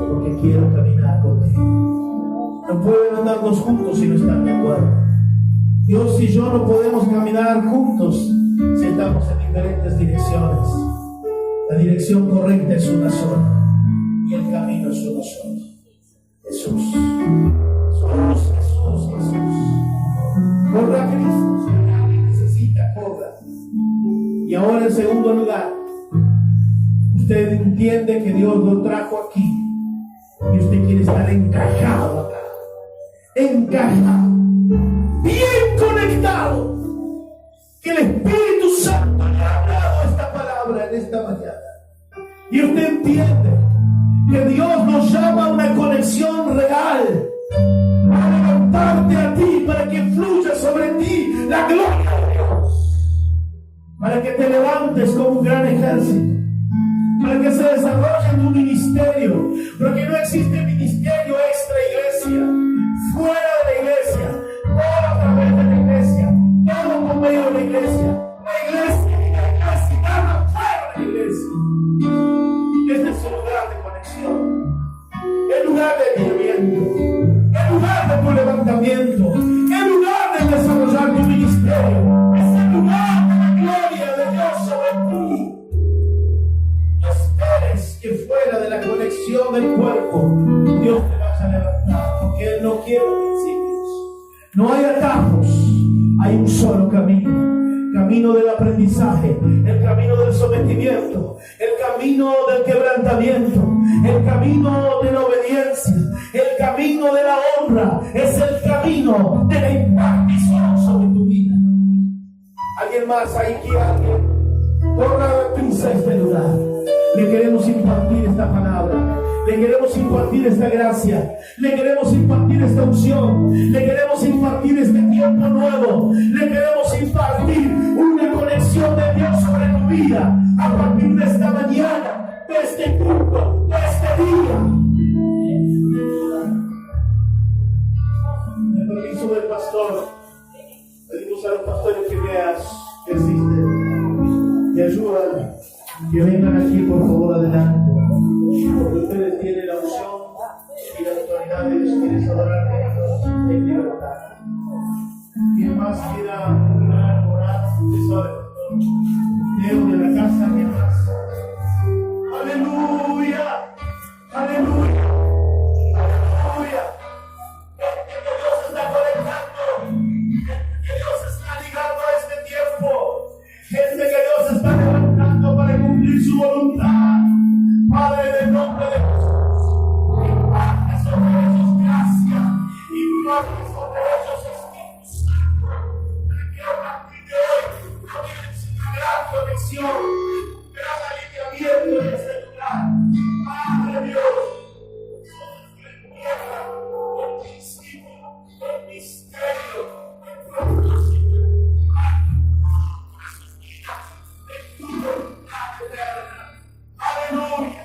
porque quiero caminar contigo. No pueden andarnos juntos si no están de acuerdo. Dios y yo no podemos caminar juntos si estamos en diferentes direcciones. La dirección correcta es una sola y el camino es uno solo. Jesús. Jesús, Jesús, Jesús. Corra a Cristo. Si alguien necesita, corra. Y ahora, en segundo lugar, usted entiende que Dios lo trajo aquí y usted quiere estar encajado acá. Encajado. Bien conectado. Que el Espíritu Santo le ha hablado esta palabra en esta mañana. Y usted entiende que Dios nos llama a una conexión real, para levantarte a ti, para que fluya sobre ti la gloria de Dios, para que te levantes como un gran ejército, para que se desarrolle tu ministerio, porque no existe ministerio extra iglesia, fuera de la iglesia, todo a través de la iglesia, todo por medio de la iglesia. La iglesia necesitamos fuera de la iglesia. Este es el lugar de conexión, el lugar de movimiento, el lugar de tu levantamiento, el lugar de desarrollar tu ministerio, es el lugar de la gloria de Dios sobre ti. No esperes que fuera de la conexión del cuerpo Dios te vaya a levantar, porque Él no quiere principios. No hay atajos, hay un solo camino. Camino del aprendizaje, el camino del sometimiento, el camino del quebrantamiento, el camino de la obediencia, el camino de la honra, es el camino de la impartición sobre tu vida. ¿Alguien más ahí que alguien? Corra de prisa a este lugar. Le queremos impartir esta palabra. Le queremos impartir esta gracia, le queremos impartir esta unción, le queremos impartir este tiempo nuevo, le queremos impartir una conexión de Dios sobre tu vida a partir de esta mañana, de este culto, de este día. Con el permiso del pastor, pedimos a los pastores que asisten, que ayudan, que vengan aquí por favor adelante. Porque ustedes tienen la unción y la autoridad de Dios. ¿Quieres adorar a Dios en libertad? ¿Quién más quiera orar? ¿Usted sabe, pastor? Dios de la casa, ¿quién más? ¡Aleluya! ¡Aleluya! ¡Aleluya! Que Dios está conectando, que Dios está ligando a este tiempo, gente que Dios está levantando para cumplir su voluntad. Padre, en el nombre de Jesús, imparte sobre ellos gracia, imparte sobre ellos Espíritu Santo, para que a partir de hoy comience una gran conexión, un gran alineamiento en este lugar. Padre Dios, nosotros en tierra, el principio, el misterio, el propósito, para sus vidas, en tu voluntad eterna. Aleluya.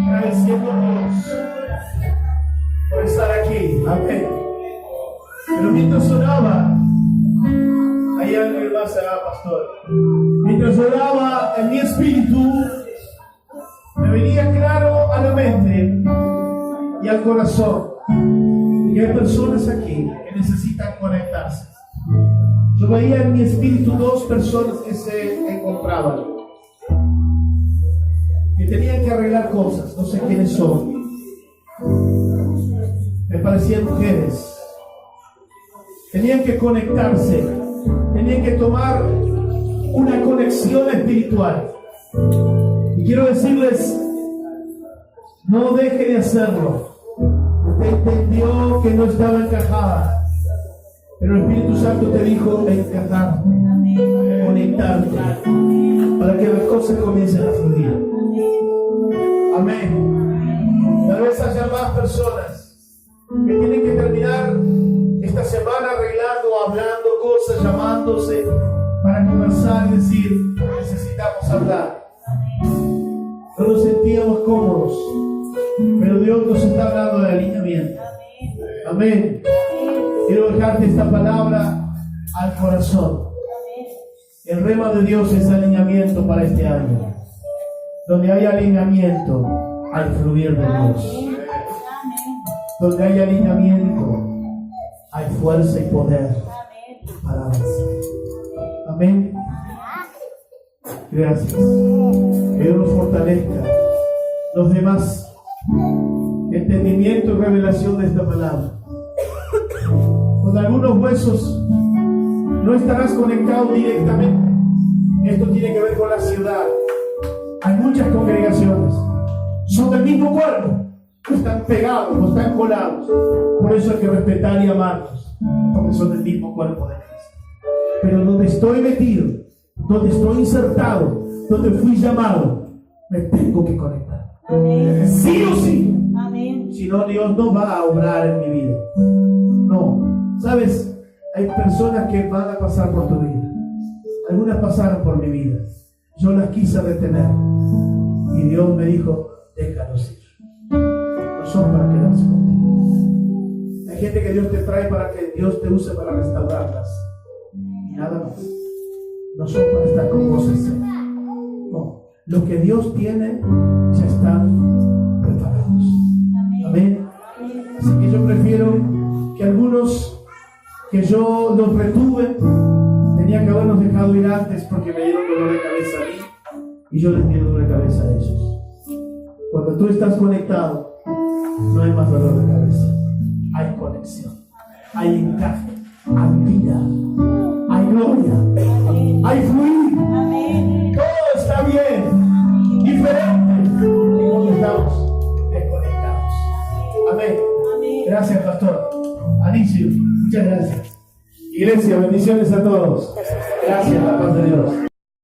Agradeciendo a Dios por estar aquí. Amén. Pero mientras oraba, hay alguien más allá, pastor. Mientras oraba en mi espíritu, me venía claro a la mente y al corazón que hay personas aquí que necesitan conectarse. Yo veía en mi espíritu dos personas que se encontraban, que tenían que arreglar cosas, no sé quiénes son. Me parecían mujeres. Tenían que conectarse, tenían que tomar una conexión espiritual. Y quiero decirles, no deje de hacerlo. Usted entendió que no estaba encajada, pero el Espíritu Santo te dijo encajarte, conectarte, para que las cosas comiencen a fluir. Amén. Tal vez haya más personas que tienen que terminar esta semana arreglando, hablando cosas, llamándose para conversar y decir, necesitamos hablar. No nos sentíamos cómodos, pero Dios nos está hablando de alineamiento. Amén. Quiero dejarte esta palabra al corazón. El rema de Dios es alineamiento para este año. Donde hay alineamiento, hay fluir de Dios. Donde hay alineamiento, hay fuerza y poder para avanzar. Amén. Gracias. Que Dios nos fortalezca. Los demás, entendimiento y revelación de esta palabra. Con algunos huesos no estarás conectado directamente. Esto tiene que ver con la ciudad. Hay muchas congregaciones. Son del mismo cuerpo. No están pegados, no están colados. Por eso hay que respetar y amarlos. Porque son del mismo cuerpo de Cristo. Pero donde estoy metido, donde estoy insertado, donde fui llamado, me tengo que conectar. Amén. Sí o sí. Amén. Si no, Dios no va a obrar en mi vida. No. ¿Sabes? Hay personas que van a pasar por tu vida. Algunas pasaron por mi vida. Yo las quise retener. Y Dios me dijo, déjalos ir. No son para quedarse contigo. Hay gente que Dios te trae para que Dios te use para restaurarlas. Y nada más. No son para estar con vos en cena. No. Lo que Dios tiene ya están preparados. Amén. Así que yo prefiero que algunos que yo los retuve, tenía que haberlos dejado ir antes porque me dieron dolor de cabeza a mí y yo les di dolor de cabeza a ellos. Cuando tú estás conectado, no hay más dolor de cabeza. Hay conexión, hay encaje, hay vida, hay gloria, hay fluir. Amén. Todo está bien, diferente. Y cuando estamos desconectados. Amén. Amén. Gracias, pastor. Alicio, muchas gracias. Iglesia, bendiciones a todos. Gracias, la paz de Dios.